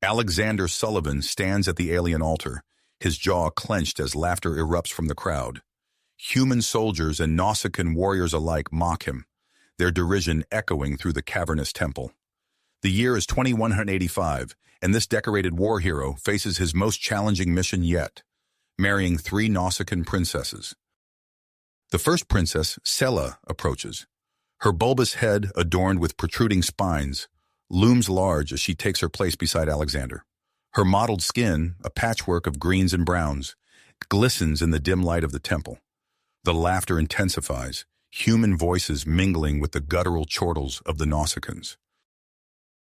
Alexander Sullivan stands at the alien altar, his jaw clenched as laughter erupts from the crowd. Human soldiers and Nausicaan warriors alike mock him, their derision echoing through the cavernous temple. The year is 2185, and this decorated war hero faces his most challenging mission yet, marrying 3 Nausicaan princesses. The first princess, Sela, approaches. Her bulbous head, adorned with protruding spines, looms large as she takes her place beside Alexander. Her mottled skin, a patchwork of greens and browns, glistens in the dim light of the temple. The laughter intensifies, human voices mingling with the guttural chortles of the Nausicaans.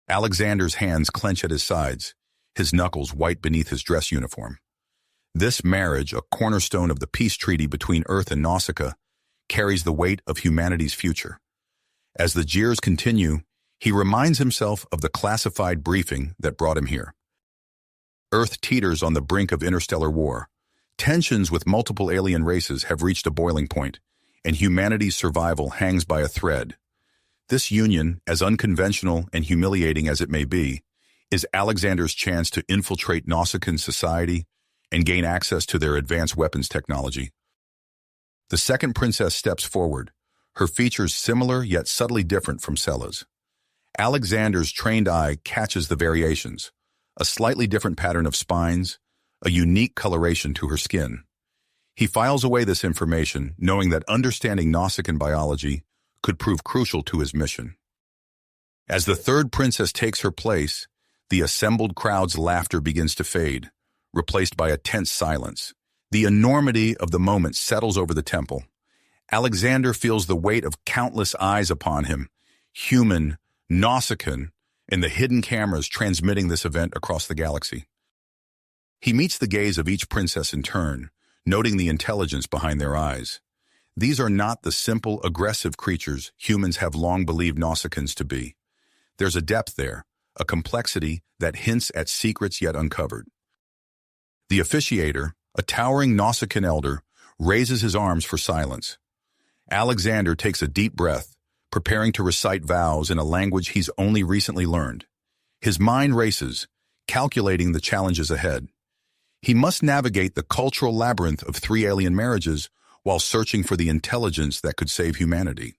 Alexander's hands clench at his sides, his knuckles white beneath his dress uniform. This marriage, a cornerstone of the peace treaty between Earth and Nausicaa, carries the weight of humanity's future. As the jeers continue, he reminds himself of the classified briefing that brought him here. Earth teeters on the brink of interstellar war. Tensions with multiple alien races have reached a boiling point, and humanity's survival hangs by a thread. This union, as unconventional and humiliating as it may be, is Alexander's chance to infiltrate Nausicaan society and gain access to their advanced weapons technology. The second princess steps forward, her features similar yet subtly different from Sela's. Alexander's trained eye catches the variations, a slightly different pattern of spines, a unique coloration to her skin. He files away this information, knowing that understanding Nausicaan biology could prove crucial to his mission. As the third princess takes her place, the assembled crowd's laughter begins to fade, replaced by a tense silence. The enormity of the moment settles over the temple. Alexander feels the weight of countless eyes upon him, human, Nausicaan, and the hidden cameras transmitting this event across the galaxy. He meets the gaze of each princess in turn, noting the intelligence behind their eyes. These are not the simple, aggressive creatures humans have long believed Nausicaans to be. There's a depth there, a complexity that hints at secrets yet uncovered. The officiator, a towering Nausicaan elder, raises his arms for silence. Alexander takes a deep breath, preparing to recite vows in a language he's only recently learned. His mind races, calculating the challenges ahead. He must navigate the cultural labyrinth of 3 alien marriages while searching for the intelligence that could save humanity.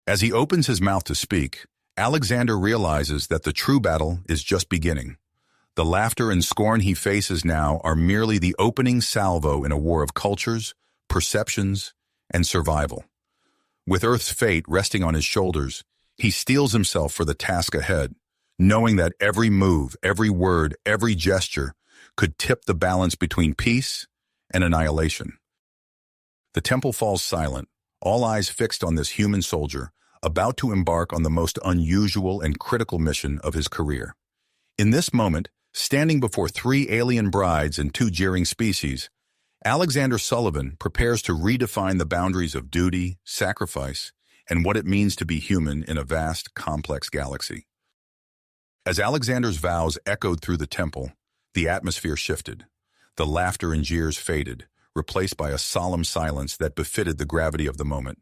As he opens his mouth to speak, Alexander realizes that the true battle is just beginning. The laughter and scorn he faces now are merely the opening salvo in a war of cultures, perceptions, and survival. With Earth's fate resting on his shoulders, he steels himself for the task ahead, knowing that every move, every word, every gesture could tip the balance between peace and annihilation. The temple falls silent, all eyes fixed on this human soldier, about to embark on the most unusual and critical mission of his career. In this moment, standing before 3 alien brides and 2 jeering species, Alexander Sullivan prepares to redefine the boundaries of duty, sacrifice, and what it means to be human in a vast, complex galaxy. As Alexander's vows echoed through the temple, the atmosphere shifted. The laughter and jeers faded, replaced by a solemn silence that befitted the gravity of the moment.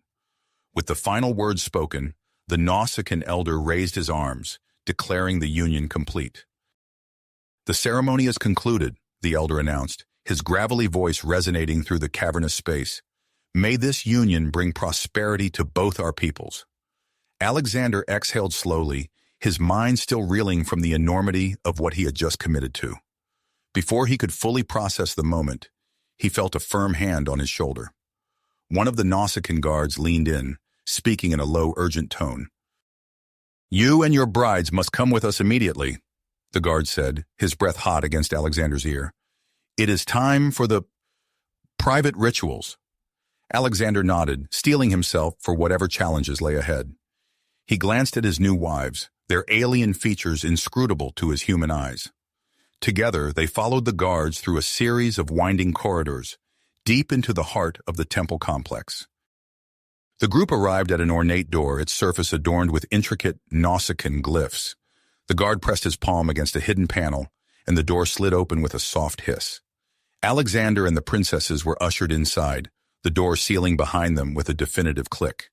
With the final words spoken, the Nausicaan elder raised his arms, declaring the union complete. "The ceremony is concluded," the elder announced, his gravelly voice resonating through the cavernous space. "May this union bring prosperity to both our peoples." Alexander exhaled slowly, his mind still reeling from the enormity of what he had just committed to. Before he could fully process the moment, he felt a firm hand on his shoulder. One of the Nausicaan guards leaned in, speaking in a low, urgent tone. "You and your brides must come with us immediately," the guard said, his breath hot against Alexander's ear. "It is time for the private rituals." Alexander nodded, steeling himself for whatever challenges lay ahead. He glanced at his new wives, their alien features inscrutable to his human eyes. Together, they followed the guards through a series of winding corridors, deep into the heart of the temple complex. The group arrived at an ornate door, its surface adorned with intricate Nausicaan glyphs. The guard pressed his palm against a hidden panel, and the door slid open with a soft hiss. Alexander and the princesses were ushered inside, the door sealing behind them with a definitive click.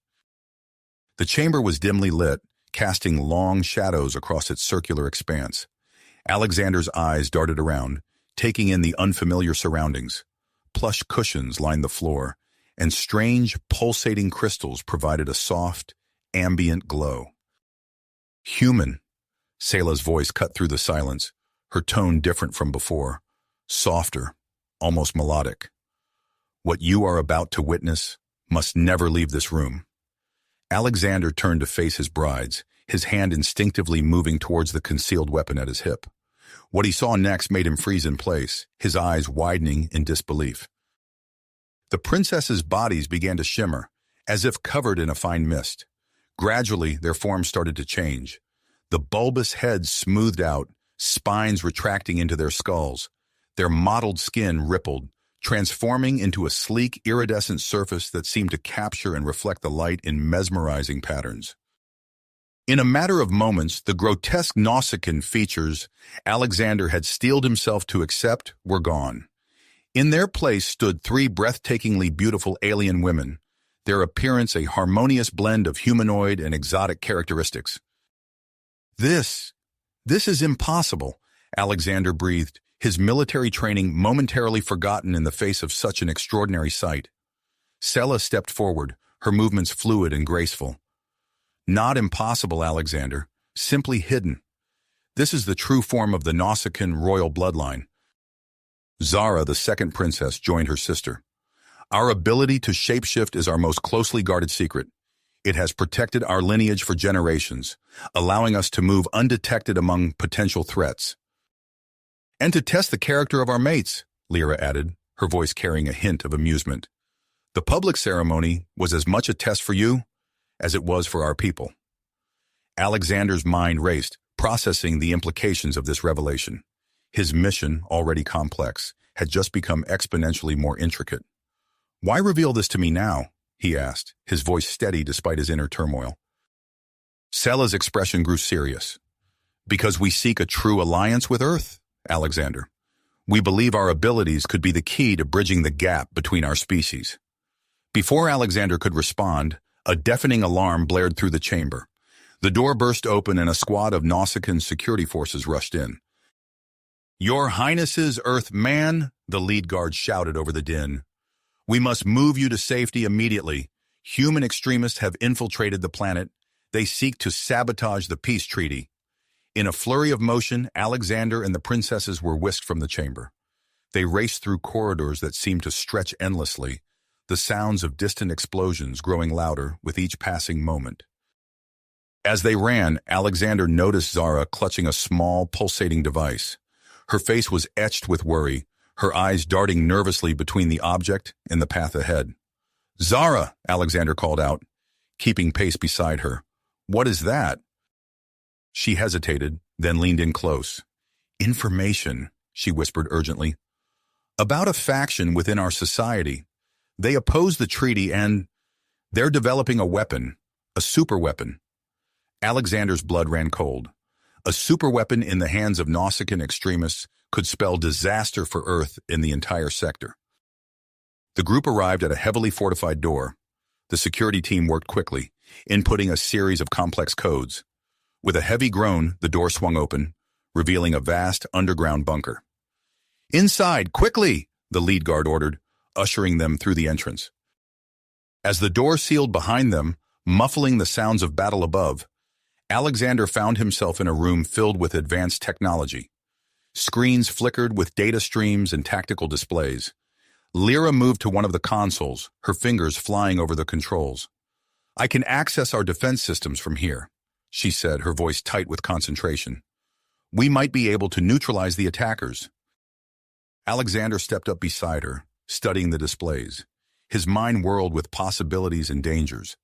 The chamber was dimly lit, casting long shadows across its circular expanse. Alexander's eyes darted around, taking in the unfamiliar surroundings. Plush cushions lined the floor, and strange, pulsating crystals provided a soft, ambient glow. Human, Selah's voice cut through the silence, her tone different from before, softer, almost melodic. What you are about to witness must never leave this room. Alexander turned to face his brides, his hand instinctively moving towards the concealed weapon at his hip. What he saw next made him freeze in place, his eyes widening in disbelief. The princesses' bodies began to shimmer, as if covered in a fine mist. Gradually, their forms started to change. The bulbous heads smoothed out, spines retracting into their skulls. Their mottled skin rippled, transforming into a sleek, iridescent surface that seemed to capture and reflect the light in mesmerizing patterns. In a matter of moments, the grotesque Nausicaan features Alexander had steeled himself to accept were gone. In their place stood three breathtakingly beautiful alien women, their appearance a harmonious blend of humanoid and exotic characteristics. This is impossible, Alexander breathed, his military training momentarily forgotten in the face of such an extraordinary sight. Selah stepped forward, her movements fluid and graceful. Not impossible, Alexander, simply hidden. This is the true form of the Nausicaan royal bloodline. Zara, the second princess, joined her sister. Our ability to shapeshift is our most closely guarded secret. It has protected our lineage for generations, allowing us to move undetected among potential threats. And to test the character of our mates, Lyra added, her voice carrying a hint of amusement. The public ceremony was as much a test for you as it was for our people. Alexander's mind raced, processing the implications of this revelation. His mission, already complex, had just become exponentially more intricate. Why reveal this to me now? He asked, his voice steady despite his inner turmoil. Selah's expression grew serious. Because we seek a true alliance with Earth, Alexander. We believe our abilities could be the key to bridging the gap between our species. Before Alexander could respond, a deafening alarm blared through the chamber. The door burst open and a squad of Nausicaan security forces rushed in. Your Highness's Earth man, the lead guard shouted over the din. We must move you to safety immediately. Human extremists have infiltrated the planet. They seek to sabotage the peace treaty. In a flurry of motion, Alexander and the princesses were whisked from the chamber. They raced through corridors that seemed to stretch endlessly, the sounds of distant explosions growing louder with each passing moment. As they ran, Alexander noticed Zara clutching a small, pulsating device. Her face was etched with worry, her eyes darting nervously between the object and the path ahead. Zara, Alexander called out, keeping pace beside her. What is that? She hesitated, then leaned in close. Information, she whispered urgently. About a faction within our society. They oppose the treaty and they're developing a weapon, a superweapon. Alexander's blood ran cold. A superweapon in the hands of Nausicaan extremists could spell disaster for Earth in the entire sector. The group arrived at a heavily fortified door. The security team worked quickly, inputting a series of complex codes. With a heavy groan, the door swung open, revealing a vast underground bunker. Inside, quickly, the lead guard ordered, ushering them through the entrance. As the door sealed behind them, muffling the sounds of battle above, Alexander found himself in a room filled with advanced technology. Screens flickered with data streams and tactical displays. Lyra moved to one of the consoles, her fingers flying over the controls. I can access our defense systems from here, she said, her voice tight with concentration. We might be able to neutralize the attackers. Alexander stepped up beside her, studying the displays. His mind whirled with possibilities and dangers.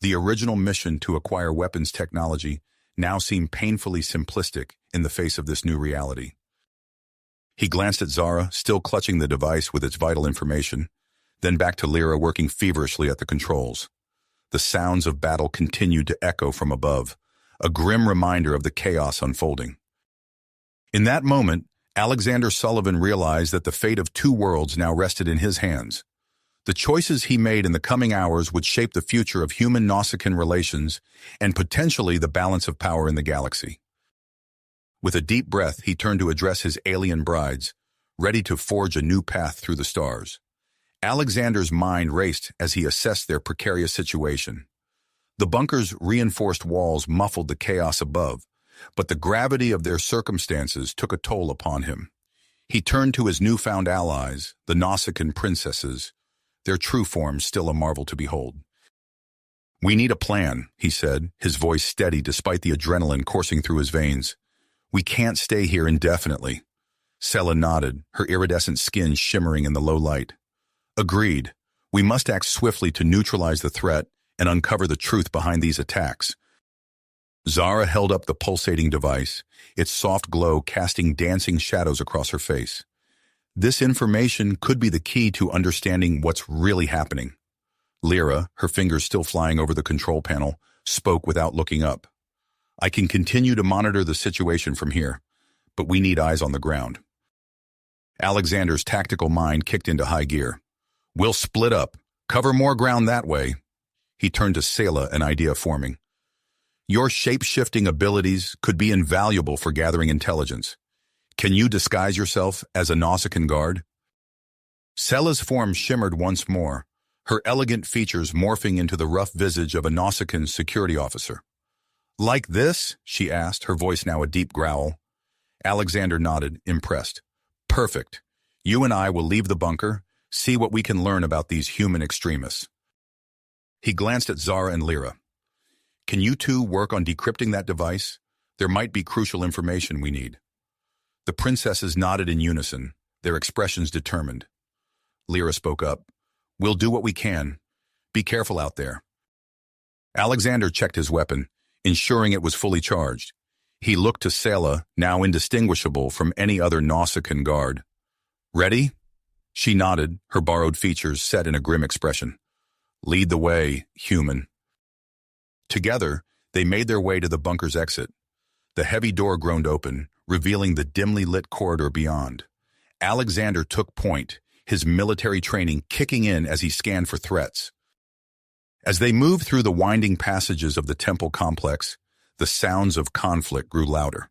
The original mission to acquire weapons technology now seemed painfully simplistic in the face of this new reality. He glanced at Zara, still clutching the device with its vital information, then back to Lyra working feverishly at the controls. The sounds of battle continued to echo from above, a grim reminder of the chaos unfolding. In that moment, Alexander Sullivan realized that the fate of two worlds now rested in his hands. The choices he made in the coming hours would shape the future of human-Nausicaan relations and potentially the balance of power in the galaxy. With a deep breath, he turned to address his alien brides, ready to forge a new path through the stars. Alexander's mind raced as he assessed their precarious situation. The bunker's reinforced walls muffled the chaos above, but the gravity of their circumstances took a toll upon him. He turned to his newfound allies, the Nausicaan princesses, their true forms still a marvel to behold. "We need a plan," he said, his voice steady despite the adrenaline coursing through his veins. "We can't stay here indefinitely." Sela nodded, her iridescent skin shimmering in the low light. "Agreed. We must act swiftly to neutralize the threat and uncover the truth behind these attacks." Zara held up the pulsating device, its soft glow casting dancing shadows across her face. This information could be the key to understanding what's really happening. Lyra, her fingers still flying over the control panel, spoke without looking up. "I can continue to monitor the situation from here, but we need eyes on the ground." Alexander's tactical mind kicked into high gear. "We'll split up, cover more ground that way." He turned to Sela, an idea forming. "Your shape-shifting abilities could be invaluable for gathering intelligence. Can you disguise yourself as a Nausicaan guard?" Sela's form shimmered once more, her elegant features morphing into the rough visage of a Nausicaan security officer. "Like this?" she asked, her voice now a deep growl. Alexander nodded, impressed. "Perfect. You and I will leave the bunker, see what we can learn about these human extremists." He glanced at Zara and Lyra. "Can you two work on decrypting that device? There might be crucial information we need." The princesses nodded in unison, their expressions determined. Lyra spoke up. "We'll do what we can. Be careful out there." Alexander checked his weapon, ensuring it was fully charged. He looked to Sela, now indistinguishable from any other Nausicaan guard. "Ready?" She nodded, her borrowed features set in a grim expression. "Lead the way, human." Together, they made their way to the bunker's exit. The heavy door groaned open, revealing the dimly lit corridor beyond. Alexander took point, his military training kicking in as he scanned for threats. As they moved through the winding passages of the temple complex, the sounds of conflict grew louder.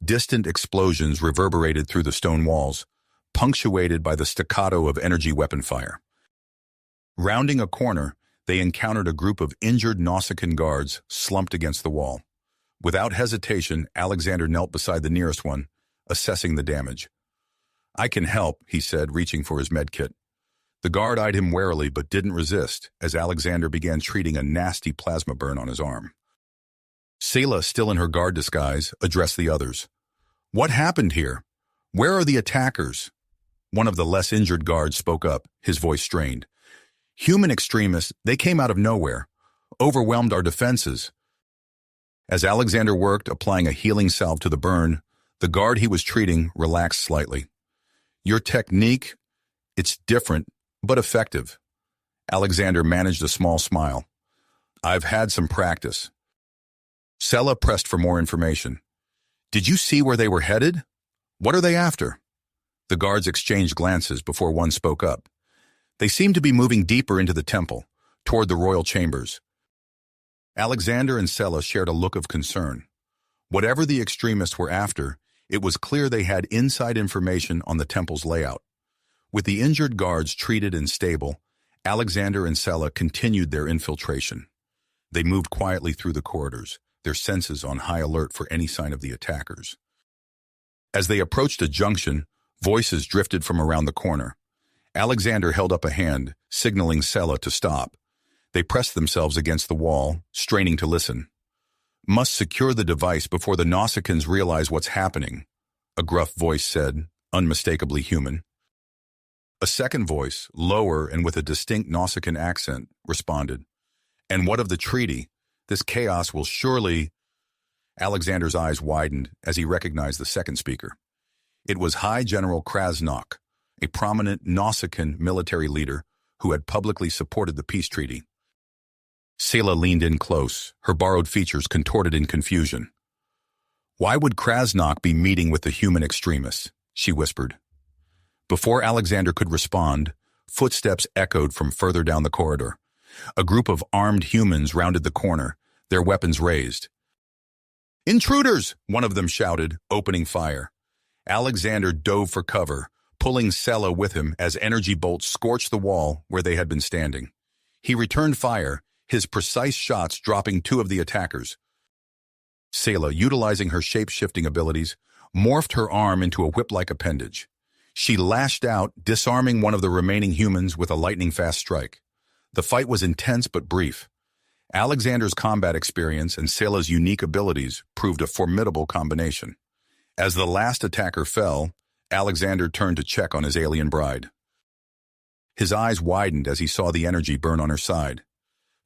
Distant explosions reverberated through the stone walls, punctuated by the staccato of energy weapon fire. Rounding a corner, they encountered a group of injured Nausicaan guards slumped against the wall. Without hesitation, Alexander knelt beside the nearest one, assessing the damage. "I can help," he said, reaching for his medkit. The guard eyed him warily but didn't resist as Alexander began treating a nasty plasma burn on his arm. Sela, still in her guard disguise, addressed the others. "What happened here? Where are the attackers?" One of the less injured guards spoke up, his voice strained. "Human extremists, they came out of nowhere, overwhelmed our defenses." As Alexander worked, applying a healing salve to the burn, the guard he was treating relaxed slightly. "Your technique, it's different, but effective." Alexander managed a small smile. "I've had some practice." Sela pressed for more information. "Did you see where they were headed? What are they after?" The guards exchanged glances before one spoke up. "They seem to be moving deeper into the temple, toward the royal chambers." Alexander and Sela shared a look of concern. Whatever the extremists were after, it was clear they had inside information on the temple's layout. With the injured guards treated and stable, Alexander and Sela continued their infiltration. They moved quietly through the corridors, their senses on high alert for any sign of the attackers. As they approached a junction, voices drifted from around the corner. Alexander held up a hand, signaling Sela to stop. They pressed themselves against the wall, straining to listen. "Must secure the device before the Nausicaans realize what's happening," a gruff voice said, unmistakably human. A second voice, lower and with a distinct Nausicaan accent, responded. "And what of the treaty? This chaos will surely—" Alexander's eyes widened as he recognized the second speaker. It was High General Krasnok, a prominent Nausicaan military leader who had publicly supported the peace treaty. Sela leaned in close, her borrowed features contorted in confusion. "Why would Krasnok be meeting with the human extremists?" she whispered. Before Alexander could respond, footsteps echoed from further down the corridor. A group of armed humans rounded the corner, their weapons raised. "Intruders!" one of them shouted, opening fire. Alexander dove for cover, pulling Sela with him as energy bolts scorched the wall where they had been standing. He returned fire, his precise shots dropping two of the attackers. Sela, utilizing her shape-shifting abilities, morphed her arm into a whip-like appendage. She lashed out, disarming one of the remaining humans with a lightning-fast strike. The fight was intense but brief. Alexander's combat experience and Sela's unique abilities proved a formidable combination. As the last attacker fell, Alexander turned to check on his alien bride. His eyes widened as he saw the energy burn on her side.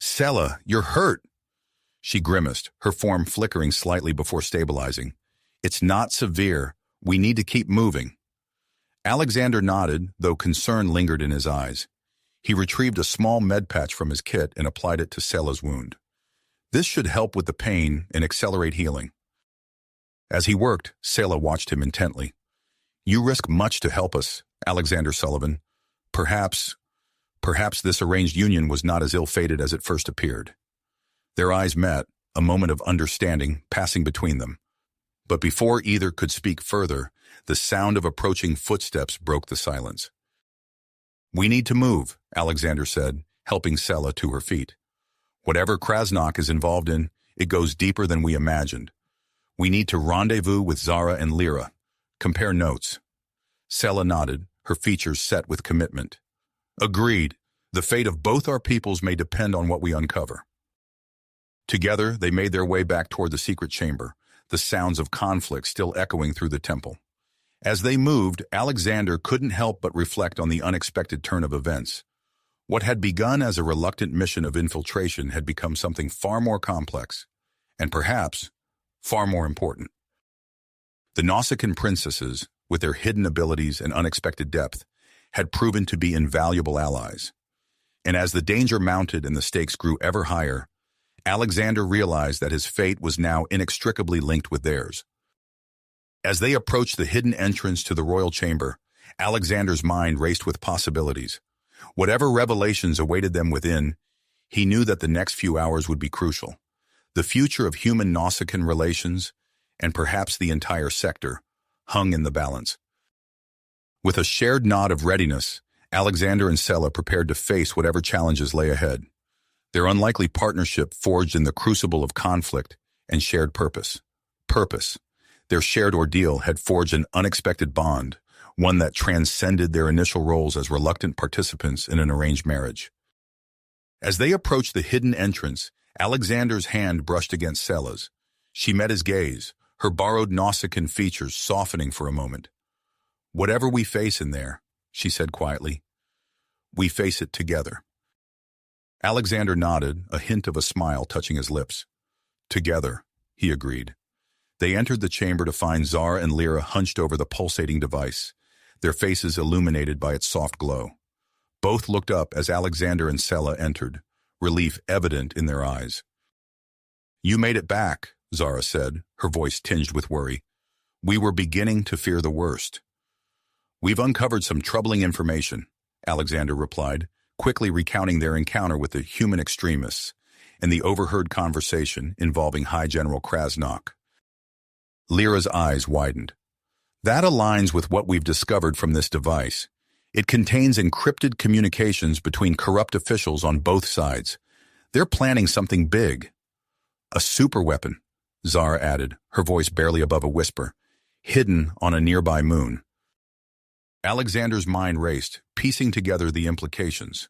"Sela, you're hurt!" She grimaced, her form flickering slightly before stabilizing. "It's not severe. We need to keep moving." Alexander nodded, though concern lingered in his eyes. He retrieved a small med patch from his kit and applied it to Sela's wound. This should help with the pain and accelerate healing. As he worked, Sela watched him intently. "You risk much to help us, Alexander Sullivan. Perhaps this arranged union was not as ill-fated as it first appeared." Their eyes met, a moment of understanding passing between them. But before either could speak further, the sound of approaching footsteps broke the silence. "We need to move," Alexander said, helping Sela to her feet. "Whatever Krasnok is involved in, it goes deeper than we imagined. We need to rendezvous with Zara and Lyra. Compare notes." Sela nodded, her features set with commitment. "Agreed. The fate of both our peoples may depend on what we uncover." Together, they made their way back toward the secret chamber, the sounds of conflict still echoing through the temple. As they moved, Alexander couldn't help but reflect on the unexpected turn of events. What had begun as a reluctant mission of infiltration had become something far more complex, and perhaps far more important. The Nausicaan princesses, with their hidden abilities and unexpected depth, had proven to be invaluable allies. And as the danger mounted and the stakes grew ever higher, Alexander realized that his fate was now inextricably linked with theirs. As they approached the hidden entrance to the royal chamber, Alexander's mind raced with possibilities. Whatever revelations awaited them within, he knew that the next few hours would be crucial. The future of human Nausicaan relations, and perhaps the entire sector, hung in the balance. With a shared nod of readiness, Alexander and Sela prepared to face whatever challenges lay ahead. Their unlikely partnership forged in the crucible of conflict and shared purpose. Their shared ordeal had forged an unexpected bond, one that transcended their initial roles as reluctant participants in an arranged marriage. As they approached the hidden entrance, Alexander's hand brushed against Sela's. She met his gaze, her borrowed Nausicaan features softening for a moment. "Whatever we face in there," she said quietly, "we face it together." Alexander nodded, a hint of a smile touching his lips. "Together," he agreed. They entered the chamber to find Zara and Lyra hunched over the pulsating device, their faces illuminated by its soft glow. Both looked up as Alexander and Sela entered, relief evident in their eyes. "You made it back," Zara said, her voice tinged with worry. "We were beginning to fear the worst." "We've uncovered some troubling information," Alexander replied, quickly recounting their encounter with the human extremists and the overheard conversation involving High General Krasnok. Lyra's eyes widened. "That aligns with what we've discovered from this device. It contains encrypted communications between corrupt officials on both sides. They're planning something big." "A superweapon," Zara added, her voice barely above a whisper, "hidden on a nearby moon." Alexander's mind raced, piecing together the implications.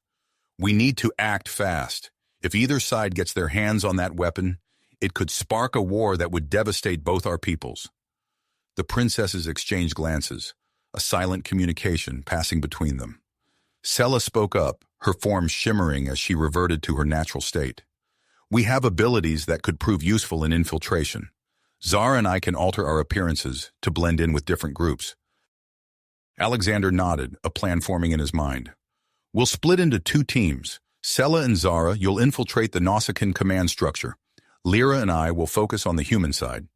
"We need to act fast. If either side gets their hands on that weapon, it could spark a war that would devastate both our peoples." The princesses exchanged glances, a silent communication passing between them. Sela spoke up, her form shimmering as she reverted to her natural state. "We have abilities that could prove useful in infiltration. Zara and I can alter our appearances to blend in with different groups." Alexander nodded, a plan forming in his mind. "We'll split into two teams. Sela and Zara, you'll infiltrate the Nausicaan command structure. Lyra and I will focus on the human side.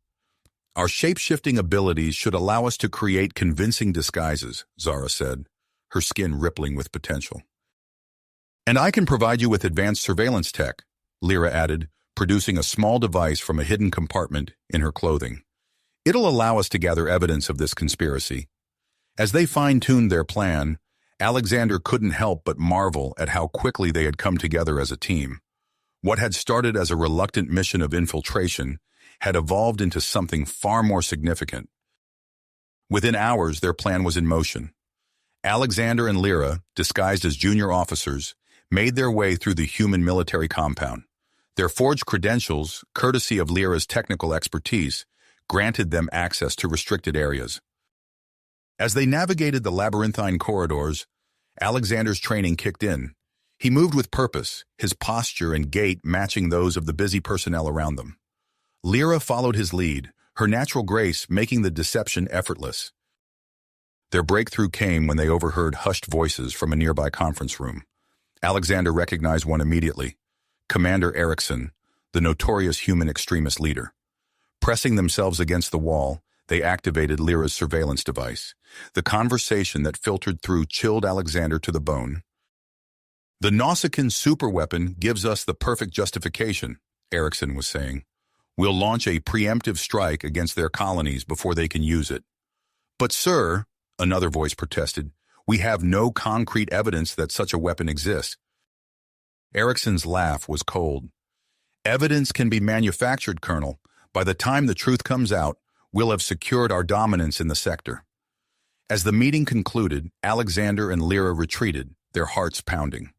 Our shape-shifting abilities should allow us to create convincing disguises," Zara said, her skin rippling with potential. "And I can provide you with advanced surveillance tech," Lyra added, producing a small device from a hidden compartment in her clothing. It'll allow us to gather evidence of this conspiracy. As they fine-tuned their plan, Alexander couldn't help but marvel at how quickly they had come together as a team. What had started as a reluctant mission of infiltration had evolved into something far more significant. Within hours, their plan was in motion. Alexander and Lyra, disguised as junior officers, made their way through the human military compound. Their forged credentials, courtesy of Lyra's technical expertise, granted them access to restricted areas. As they navigated the labyrinthine corridors, Alexander's training kicked in. He moved with purpose, his posture and gait matching those of the busy personnel around them. Lyra followed his lead, her natural grace making the deception effortless. Their breakthrough came when they overheard hushed voices from a nearby conference room. Alexander recognized one immediately, Commander Erickson, the notorious human extremist leader. Pressing themselves against the wall, they activated Lyra's surveillance device. The conversation that filtered through chilled Alexander to the bone. "The Nausicaan superweapon gives us the perfect justification," Erickson was saying. "We'll launch a preemptive strike against their colonies before they can use it." "But sir," another voice protested, "we have no concrete evidence that such a weapon exists." Erickson's laugh was cold. "Evidence can be manufactured, Colonel. By the time the truth comes out, we'll have secured our dominance in the sector." As the meeting concluded, Alexander and Lyra retreated, their hearts pounding.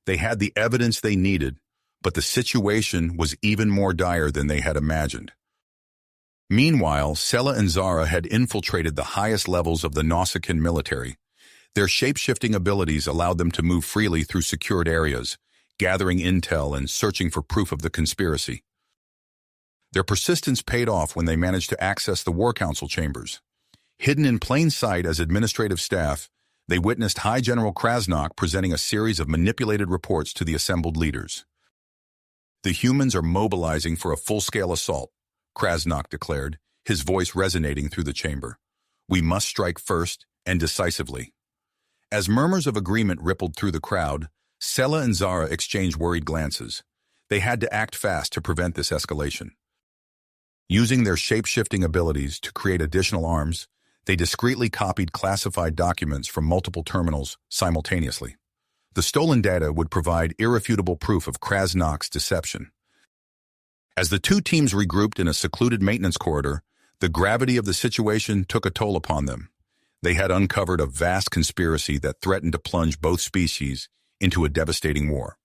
They had the evidence they needed, but the situation was even more dire than they had imagined. Meanwhile, Sela and Zara had infiltrated the highest levels of the Nausicaan military. Their shape-shifting abilities allowed them to move freely through secured areas, gathering intel and searching for proof of the conspiracy. Their persistence paid off when they managed to access the War Council chambers. Hidden in plain sight as administrative staff, they witnessed High General Krasnok presenting a series of manipulated reports to the assembled leaders. "The humans are mobilizing for a full-scale assault," Krasnok declared, his voice resonating through the chamber. "We must strike first and decisively." As murmurs of agreement rippled through the crowd, Sela and Zara exchanged worried glances. They had to act fast to prevent this escalation. Using their shape-shifting abilities to create additional arms, they discreetly copied classified documents from multiple terminals simultaneously. The stolen data would provide irrefutable proof of Krasnok's deception. As the two teams regrouped in a secluded maintenance corridor, the gravity of the situation took a toll upon them. They had uncovered a vast conspiracy that threatened to plunge both species into a devastating war.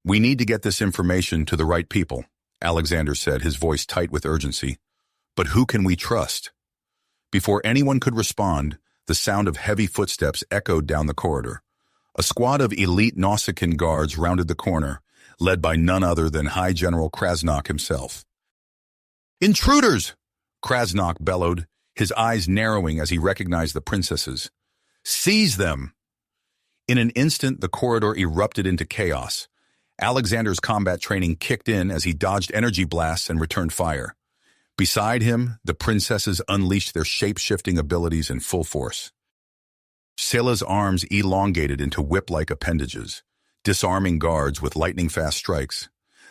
"We need to get this information to the right people," Alexander said, his voice tight with urgency. "But who can we trust?" Before anyone could respond, the sound of heavy footsteps echoed down the corridor. A squad of elite Nausicaan guards rounded the corner, led by none other than High General Krasnok himself. "Intruders!" Krasnok bellowed, his eyes narrowing as he recognized the princesses. "Seize them!" In an instant, the corridor erupted into chaos. Alexander's combat training kicked in as he dodged energy blasts and returned fire. Beside him, the princesses unleashed their shape-shifting abilities in full force. Sela's arms elongated into whip-like appendages, disarming guards with lightning-fast strikes.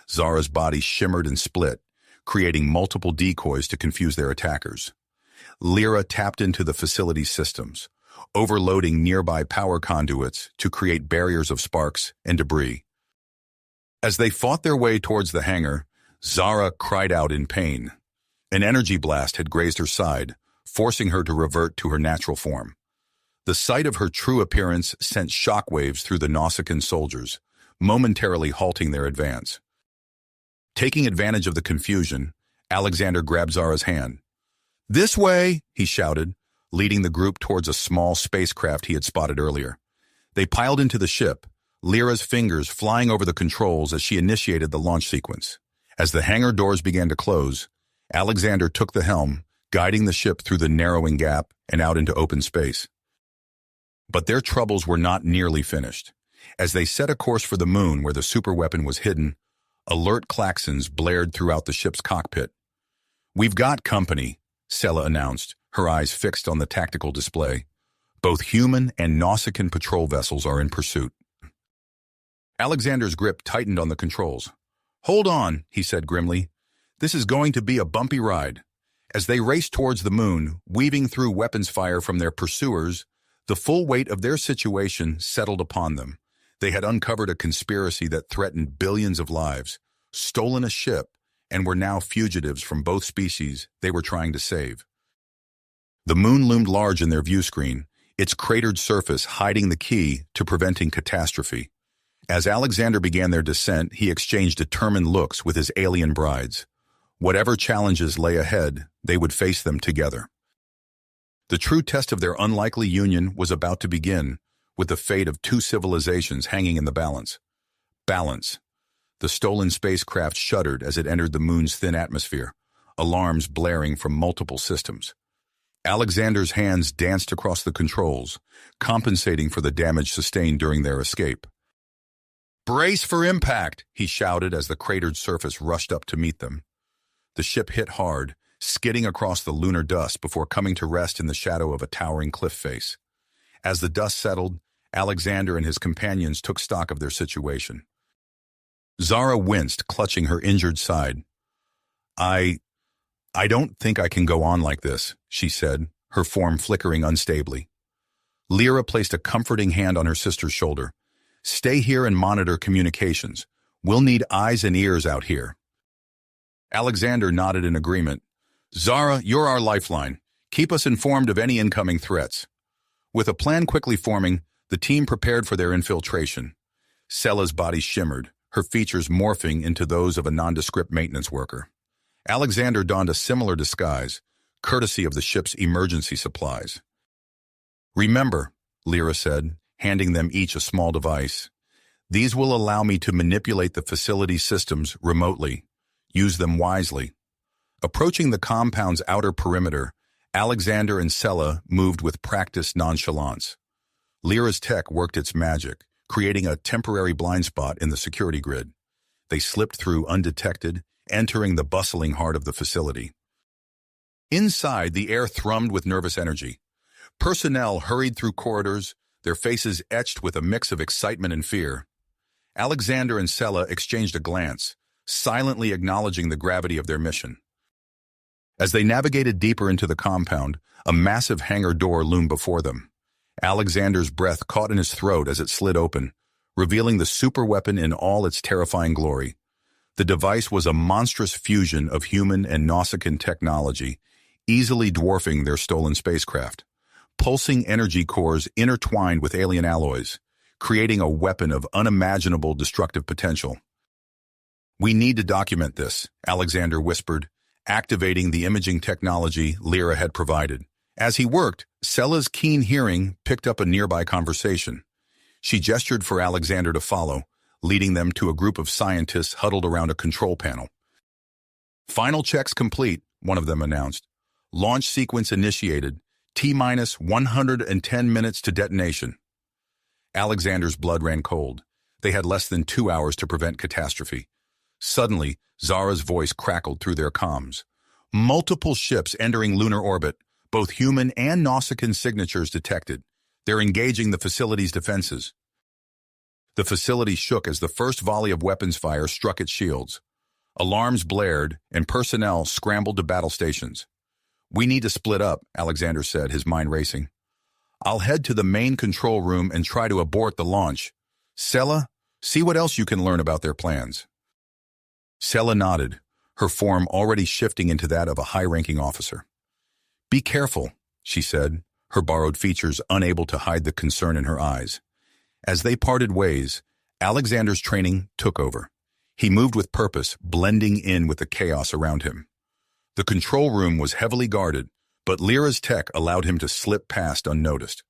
Zara's body shimmered and split, creating multiple decoys to confuse their attackers. Lyra tapped into the facility's systems, overloading nearby power conduits to create barriers of sparks and debris. As they fought their way towards the hangar, Zara cried out in pain. An energy blast had grazed her side, forcing her to revert to her natural form. The sight of her true appearance sent shockwaves through the Nausicaan soldiers, momentarily halting their advance. Taking advantage of the confusion, Alexander grabbed Zara's hand. "This way!" he shouted, leading the group towards a small spacecraft he had spotted earlier. They piled into the ship, Lyra's fingers flying over the controls as she initiated the launch sequence. As the hangar doors began to close, Alexander took the helm, guiding the ship through the narrowing gap and out into open space. But their troubles were not nearly finished. As they set a course for the moon where the superweapon was hidden, alert klaxons blared throughout the ship's cockpit. "We've got company," Sela announced, her eyes fixed on the tactical display. "Both human and Nausicaan patrol vessels are in pursuit." Alexander's grip tightened on the controls. "Hold on," he said grimly. "This is going to be a bumpy ride." As they raced towards the moon, weaving through weapons fire from their pursuers, the full weight of their situation settled upon them. They had uncovered a conspiracy that threatened billions of lives, stolen a ship, and were now fugitives from both species they were trying to save. The moon loomed large in their view screen, its cratered surface hiding the key to preventing catastrophe. As Alexander began their descent, he exchanged determined looks with his alien brides. Whatever challenges lay ahead, they would face them together. The true test of their unlikely union was about to begin, with the fate of two civilizations hanging in the balance. Balance. The stolen spacecraft shuddered as it entered the moon's thin atmosphere, alarms blaring from multiple systems. Alexander's hands danced across the controls, compensating for the damage sustained during their escape. "Brace for impact," he shouted as the cratered surface rushed up to meet them. The ship hit hard, skidding across the lunar dust before coming to rest in the shadow of a towering cliff face. As the dust settled, Alexander and his companions took stock of their situation. Zara winced, clutching her injured side. I don't think I can go on like this," she said, her form flickering unstably. Lyra placed a comforting hand on her sister's shoulder. "Stay here and monitor communications. We'll need eyes and ears out here." Alexander nodded in agreement. "Zara, you're our lifeline. Keep us informed of any incoming threats." With a plan quickly forming, the team prepared for their infiltration. Sella's body shimmered, her features morphing into those of a nondescript maintenance worker. Alexander donned a similar disguise, courtesy of the ship's emergency supplies. "Remember," Lyra said, handing them each a small device, "these will allow me to manipulate the facility's systems remotely. Use them wisely." Approaching the compound's outer perimeter, Alexander and Sella moved with practiced nonchalance. Lyra's tech worked its magic, creating a temporary blind spot in the security grid. They slipped through undetected, entering the bustling heart of the facility. Inside, the air thrummed with nervous energy. Personnel hurried through corridors, their faces etched with a mix of excitement and fear. Alexander and Sella exchanged a glance, silently acknowledging the gravity of their mission. As they navigated deeper into the compound, a massive hangar door loomed before them. Alexander's breath caught in his throat as it slid open, revealing the superweapon in all its terrifying glory. The device was a monstrous fusion of human and Nausicaan technology, easily dwarfing their stolen spacecraft. Pulsing energy cores intertwined with alien alloys, creating a weapon of unimaginable destructive potential. "We need to document this," Alexander whispered, activating the imaging technology Lyra had provided. As he worked, Sella's keen hearing picked up a nearby conversation. She gestured for Alexander to follow, leading them to a group of scientists huddled around a control panel. "Final checks complete," one of them announced. "Launch sequence initiated. T-minus 110 minutes to detonation." Alexander's blood ran cold. They had less than 2 hours to prevent catastrophe. Suddenly, Zara's voice crackled through their comms. "Multiple ships entering lunar orbit, both human and Nausicaan signatures detected. They're engaging the facility's defenses." The facility shook as the first volley of weapons fire struck its shields. Alarms blared, and personnel scrambled to battle stations. "We need to split up," Alexander said, his mind racing. "I'll head to the main control room and try to abort the launch. Sella, see what else you can learn about their plans." Sella nodded, her form already shifting into that of a high-ranking officer. "Be careful," she said, her borrowed features unable to hide the concern in her eyes. As they parted ways, Alexander's training took over. He moved with purpose, blending in with the chaos around him. The control room was heavily guarded, but Lyra's tech allowed him to slip past unnoticed.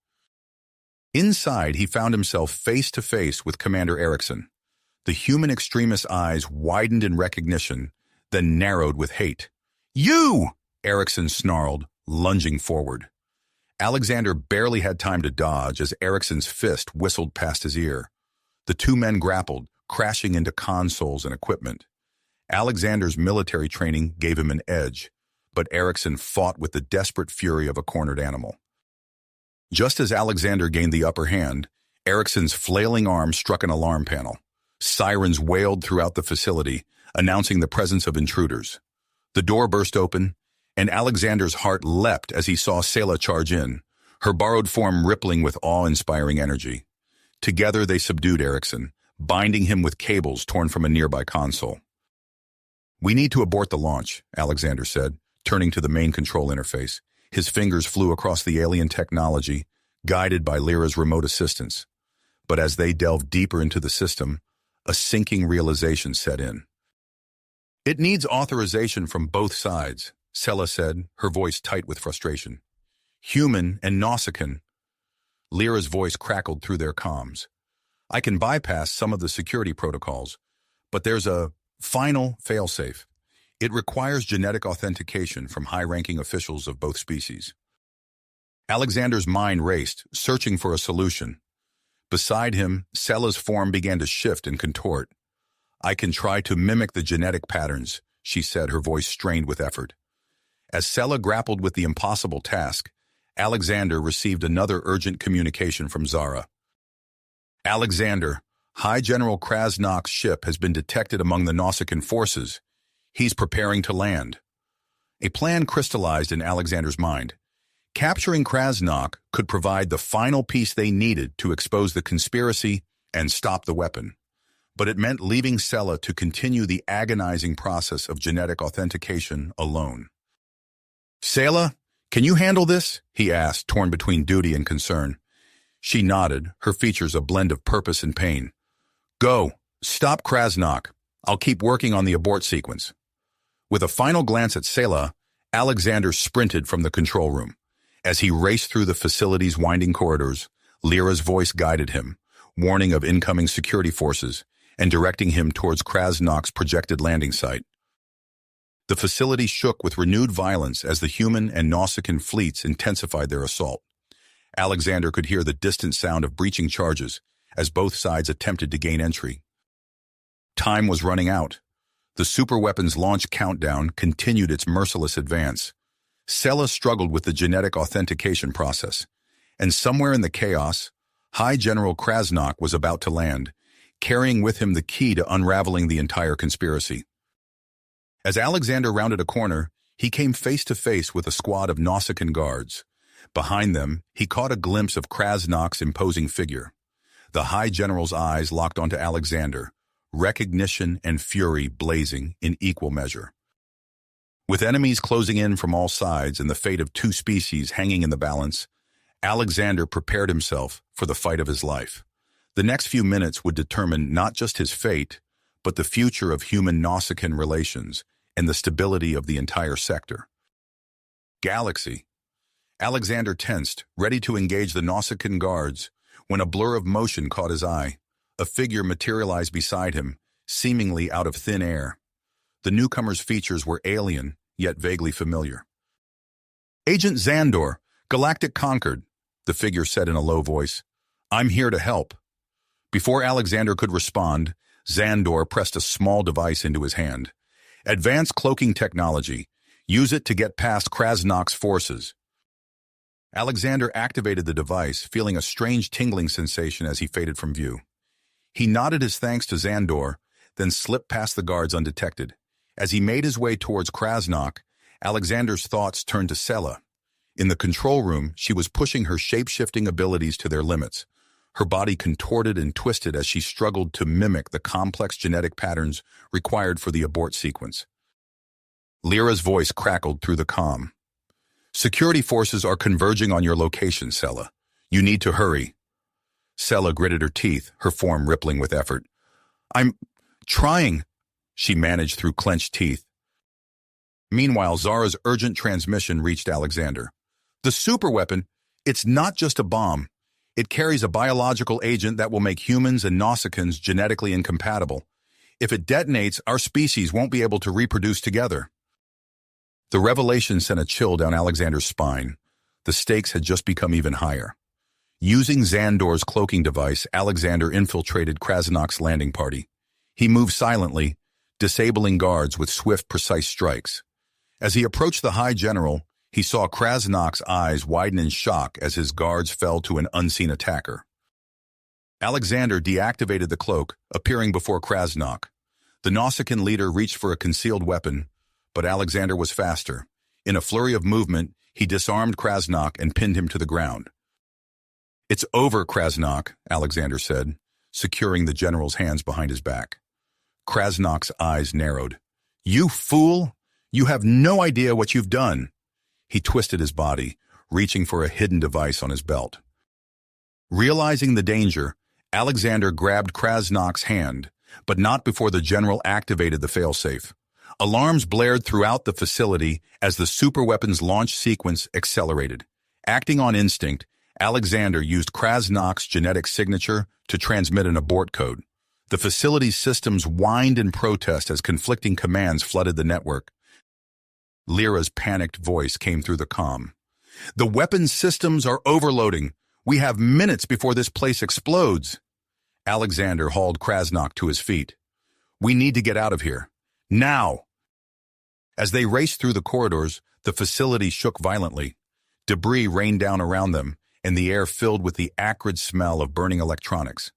Inside, he found himself face to face with Commander Erickson. The human extremist's eyes widened in recognition, then narrowed with hate. "You!" Erickson snarled, lunging forward. Alexander barely had time to dodge as Erickson's fist whistled past his ear. The two men grappled, crashing into consoles and equipment. Alexander's military training gave him an edge, but Erickson fought with the desperate fury of a cornered animal. Just as Alexander gained the upper hand, Erickson's flailing arm struck an alarm panel. Sirens wailed throughout the facility, announcing the presence of intruders. The door burst open, and Alexander's heart leapt as he saw Selah charge in, her borrowed form rippling with awe-inspiring energy. Together they subdued Erickson, binding him with cables torn from a nearby console. "We need to abort the launch," Alexander said, turning to the main control interface. His fingers flew across the alien technology, guided by Lyra's remote assistance. But as they delved deeper into the system, a sinking realization set in. "It needs authorization from both sides," Selah said, her voice tight with frustration. "Human and Nausicaan." Lyra's voice crackled through their comms. "I can bypass some of the security protocols, but there's a final failsafe. It requires genetic authentication from high-ranking officials of both species." Alexander's mind raced, searching for a solution. Beside him, Selah's form began to shift and contort. "I can try to mimic the genetic patterns," she said, her voice strained with effort. As Selah grappled with the impossible task, Alexander received another urgent communication from Zara. "Alexander, High General Krasnok's ship has been detected among the Nausicaan forces. He's preparing to land." A plan crystallized in Alexander's mind. Capturing Krasnok could provide the final piece they needed to expose the conspiracy and stop the weapon. But it meant leaving Selah to continue the agonizing process of genetic authentication alone. "Selah, can you handle this?" he asked, torn between duty and concern. She nodded, her features a blend of purpose and pain. "Go. Stop Krasnok. I'll keep working on the abort sequence." With a final glance at Selah, Alexander sprinted from the control room. As he raced through the facility's winding corridors, Lyra's voice guided him, warning of incoming security forces and directing him towards Krasnok's projected landing site. The facility shook with renewed violence as the human and Nausicaan fleets intensified their assault. Alexander could hear the distant sound of breaching charges as both sides attempted to gain entry. Time was running out. The superweapons launch countdown continued its merciless advance. Selah struggled with the genetic authentication process, and somewhere in the chaos, High General Krasnok was about to land, carrying with him the key to unraveling the entire conspiracy. As Alexander rounded a corner, he came face to face with a squad of Nausicaan guards. Behind them, he caught a glimpse of Krasnok's imposing figure. The High General's eyes locked onto Alexander, recognition and fury blazing in equal measure. With enemies closing in from all sides and the fate of two species hanging in the balance, Alexander prepared himself for the fight of his life. The next few minutes would determine not just his fate, but the future of human-Nausicaan relations and the stability of the entire sector. Galaxy. Alexander tensed, ready to engage the Nausicaan guards, when a blur of motion caught his eye. A figure materialized beside him, seemingly out of thin air. The newcomer's features were alien, yet vaguely familiar. "Agent Xandor, Galactic Concord," the figure said in a low voice. "I'm here to help." Before Alexander could respond, Xandor pressed a small device into his hand. "Advanced cloaking technology. Use it to get past Krasnok's forces." Alexander activated the device, feeling a strange tingling sensation as he faded from view. He nodded his thanks to Xandor, then slipped past the guards undetected. As he made his way towards Krasnok, Alexander's thoughts turned to Selah. In the control room, she was pushing her shape-shifting abilities to their limits. Her body contorted and twisted as she struggled to mimic the complex genetic patterns required for the abort sequence. Lyra's voice crackled through the comm. "Security forces are converging on your location, Selah. You need to hurry." Selah gritted her teeth, her form rippling with effort. "I'm trying," she managed through clenched teeth. Meanwhile, Zara's urgent transmission reached Alexander. "The superweapon, it's not just a bomb. It carries a biological agent that will make humans and Nausicaans genetically incompatible. If it detonates, our species won't be able to reproduce together." The revelation sent a chill down Alexander's spine. The stakes had just become even higher. Using Xandor's cloaking device, Alexander infiltrated Krasnok's landing party. He moved silently, disabling guards with swift, precise strikes. As he approached the High General, he saw Krasnok's eyes widen in shock as his guards fell to an unseen attacker. Alexander deactivated the cloak, appearing before Krasnok. The Nausicaan leader reached for a concealed weapon, but Alexander was faster. In a flurry of movement, he disarmed Krasnok and pinned him to the ground. "It's over, Krasnok," Alexander said, securing the general's hands behind his back. Krasnok's eyes narrowed. "You fool! You have no idea what you've done." He twisted his body, reaching for a hidden device on his belt. Realizing the danger, Alexander grabbed Krasnok's hand, but not before the general activated the failsafe. Alarms blared throughout the facility as the superweapons launch sequence accelerated. Acting on instinct, Alexander used Krasnok's genetic signature to transmit an abort code. The facility's systems whined in protest as conflicting commands flooded the network. Lyra's panicked voice came through the comm. "The weapons systems are overloading. We have minutes before this place explodes." Alexander hauled Krasnok to his feet. "We need to get out of here. Now!" As they raced through the corridors, the facility shook violently. Debris rained down around them, and the air filled with the acrid smell of burning electronics.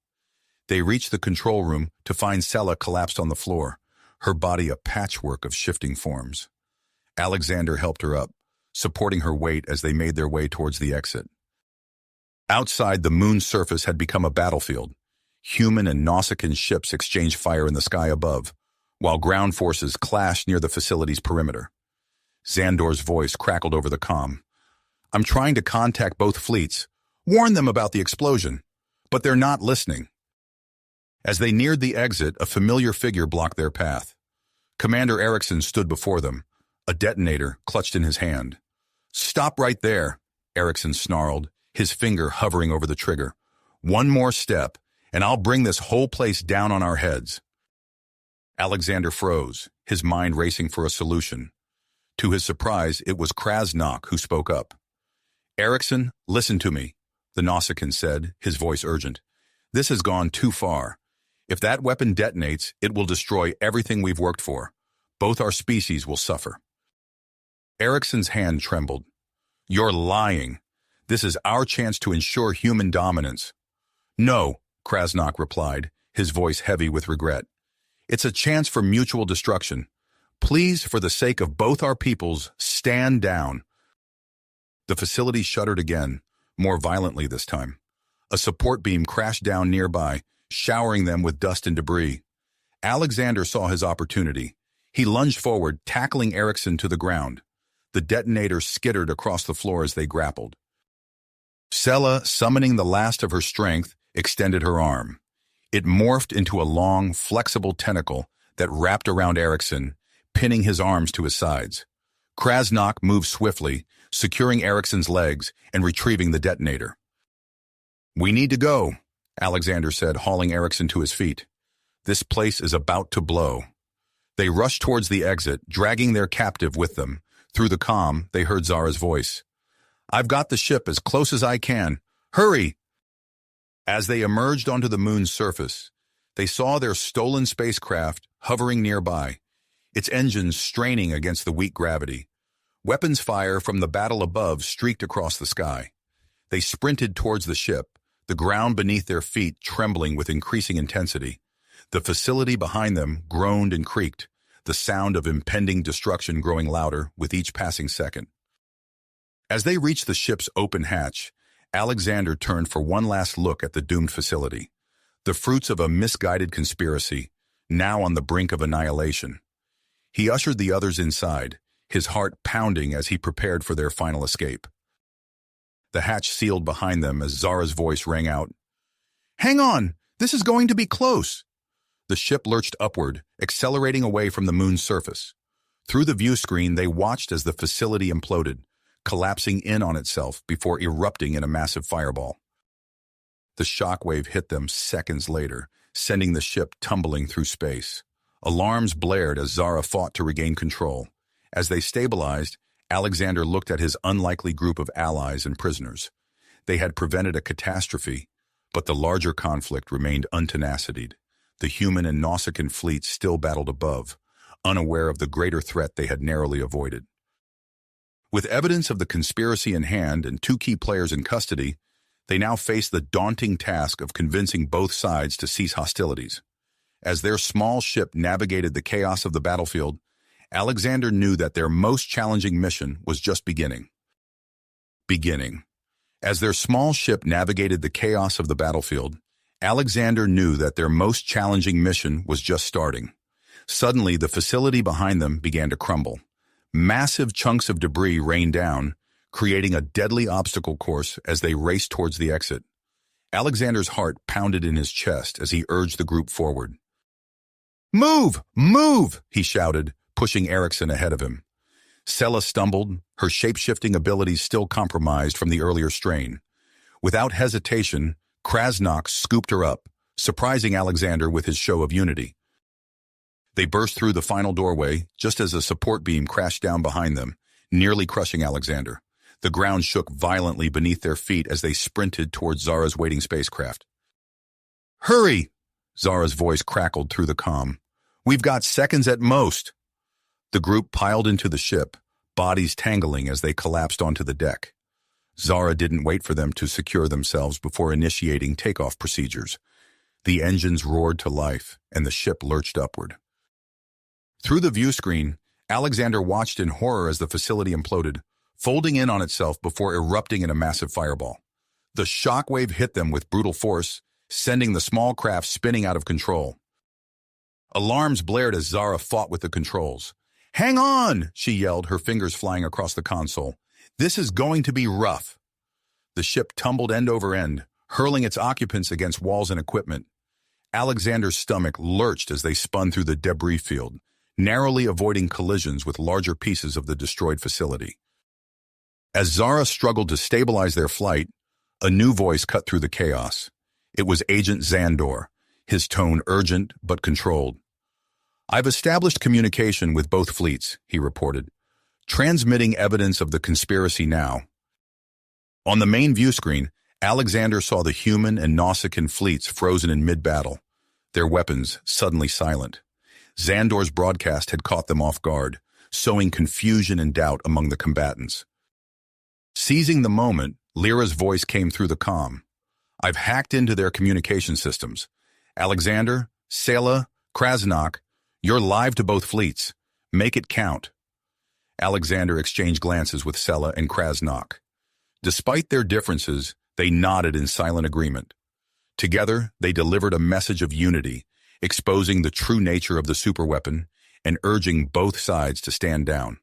They reached the control room to find Sela collapsed on the floor, her body a patchwork of shifting forms. Alexander helped her up, supporting her weight as they made their way towards the exit. Outside, the moon's surface had become a battlefield. Human and Nausicaan ships exchanged fire in the sky above, while ground forces clashed near the facility's perimeter. Xandor's voice crackled over the comm. "I'm trying to contact both fleets, warn them about the explosion, but they're not listening." As they neared the exit, a familiar figure blocked their path. Commander Erickson stood before them, a detonator clutched in his hand. "Stop right there," Erickson snarled, his finger hovering over the trigger. "One more step, and I'll bring this whole place down on our heads." Alexander froze, his mind racing for a solution. To his surprise, it was Krasnok who spoke up. "Erickson, listen to me," the Nausicaan said, his voice urgent. "This has gone too far. If that weapon detonates, it will destroy everything we've worked for. Both our species will suffer." Erickson's hand trembled. "You're lying. This is our chance to ensure human dominance." "No," Krasnok replied, his voice heavy with regret. "It's a chance for mutual destruction. Please, for the sake of both our peoples, stand down." The facility shuddered again, more violently this time. A support beam crashed down nearby, showering them with dust and debris. Alexander saw his opportunity. He lunged forward, tackling Erickson to the ground. The detonator skittered across the floor as they grappled. Sela, summoning the last of her strength, extended her arm. It morphed into a long, flexible tentacle that wrapped around Erickson, pinning his arms to his sides. Krasnok moved swiftly, securing Erickson's legs and retrieving the detonator. "We need to go," Alexander said, hauling Erickson to his feet. "This place is about to blow." They rushed towards the exit, dragging their captive with them. Through the comm, they heard Zara's voice. "I've got the ship as close as I can. Hurry!" As they emerged onto the moon's surface, they saw their stolen spacecraft hovering nearby, its engines straining against the weak gravity. Weapons fire from the battle above streaked across the sky. They sprinted towards the ship, the ground beneath their feet trembling with increasing intensity. The facility behind them groaned and creaked, the sound of impending destruction growing louder with each passing second. As they reached the ship's open hatch, Alexander turned for one last look at the doomed facility, the fruits of a misguided conspiracy, now on the brink of annihilation. He ushered the others inside, his heart pounding as he prepared for their final escape. The hatch sealed behind them as Zara's voice rang out. "Hang on! This is going to be close!" The ship lurched upward, accelerating away from the moon's surface. Through the view screen, they watched as the facility imploded, collapsing in on itself before erupting in a massive fireball. The shockwave hit them seconds later, sending the ship tumbling through space. Alarms blared as Zara fought to regain control. As they stabilized, Alexander looked at his unlikely group of allies and prisoners. They had prevented a catastrophe, but the larger conflict remained untenacied. The human and Nausicaan fleets still battled above, unaware of the greater threat they had narrowly avoided. With evidence of the conspiracy in hand and two key players in custody, they now faced the daunting task of convincing both sides to cease hostilities. As their small ship navigated the chaos of the battlefield, Alexander knew that their most challenging mission was just beginning. As their small ship navigated the chaos of the battlefield, Alexander knew that their most challenging mission was just starting. Suddenly, the facility behind them began to crumble. Massive chunks of debris rained down, creating a deadly obstacle course as they raced towards the exit. Alexander's heart pounded in his chest as he urged the group forward. "Move! Move!" he shouted, pushing Erickson ahead of him. Sela stumbled, her shape-shifting abilities still compromised from the earlier strain. Without hesitation, Krasnok scooped her up, surprising Alexander with his show of unity. They burst through the final doorway just as a support beam crashed down behind them, nearly crushing Alexander. The ground shook violently beneath their feet as they sprinted towards Zara's waiting spacecraft. "Hurry!" Zara's voice crackled through the comm. "We've got seconds at most." The group piled into the ship, bodies tangling as they collapsed onto the deck. Zara didn't wait for them to secure themselves before initiating takeoff procedures. The engines roared to life, and the ship lurched upward. Through the view screen, Alexander watched in horror as the facility imploded, folding in on itself before erupting in a massive fireball. The shockwave hit them with brutal force, sending the small craft spinning out of control. Alarms blared as Zara fought with the controls. "Hang on!" she yelled, her fingers flying across the console. "This is going to be rough." The ship tumbled end over end, hurling its occupants against walls and equipment. Alexander's stomach lurched as they spun through the debris field, narrowly avoiding collisions with larger pieces of the destroyed facility. As Zara struggled to stabilize their flight, a new voice cut through the chaos. It was Agent Zandor, his tone urgent but controlled. "I've established communication with both fleets," he reported, transmitting evidence of the conspiracy now. On the main view screen, Alexander saw the human and Nausicaan fleets frozen in mid-battle, their weapons suddenly silent. Zandor's broadcast had caught them off guard, sowing confusion and doubt among the combatants. Seizing the moment, Lyra's voice came through the comm. "I've hacked into their communication systems. Alexander, Sela, Krasnok, you're live to both fleets. Make it count." Alexander exchanged glances with Sela and Krasnok. Despite their differences, they nodded in silent agreement. Together, they delivered a message of unity, exposing the true nature of the superweapon and urging both sides to stand down.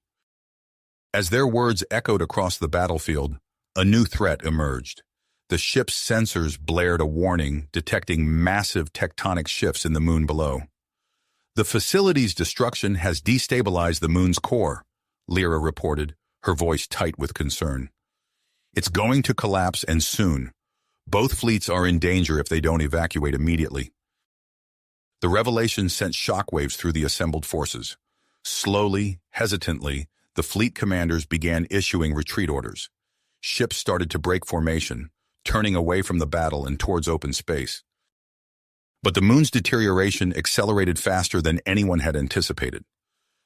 As their words echoed across the battlefield, a new threat emerged. The ship's sensors blared a warning, detecting massive tectonic shifts in the moon below. "The facility's destruction has destabilized the moon's core," Lyra reported, her voice tight with concern. "It's going to collapse, and soon. Both fleets are in danger if they don't evacuate immediately." The revelation sent shockwaves through the assembled forces. Slowly, hesitantly, the fleet commanders began issuing retreat orders. Ships started to break formation, turning away from the battle and towards open space. But the moon's deterioration accelerated faster than anyone had anticipated.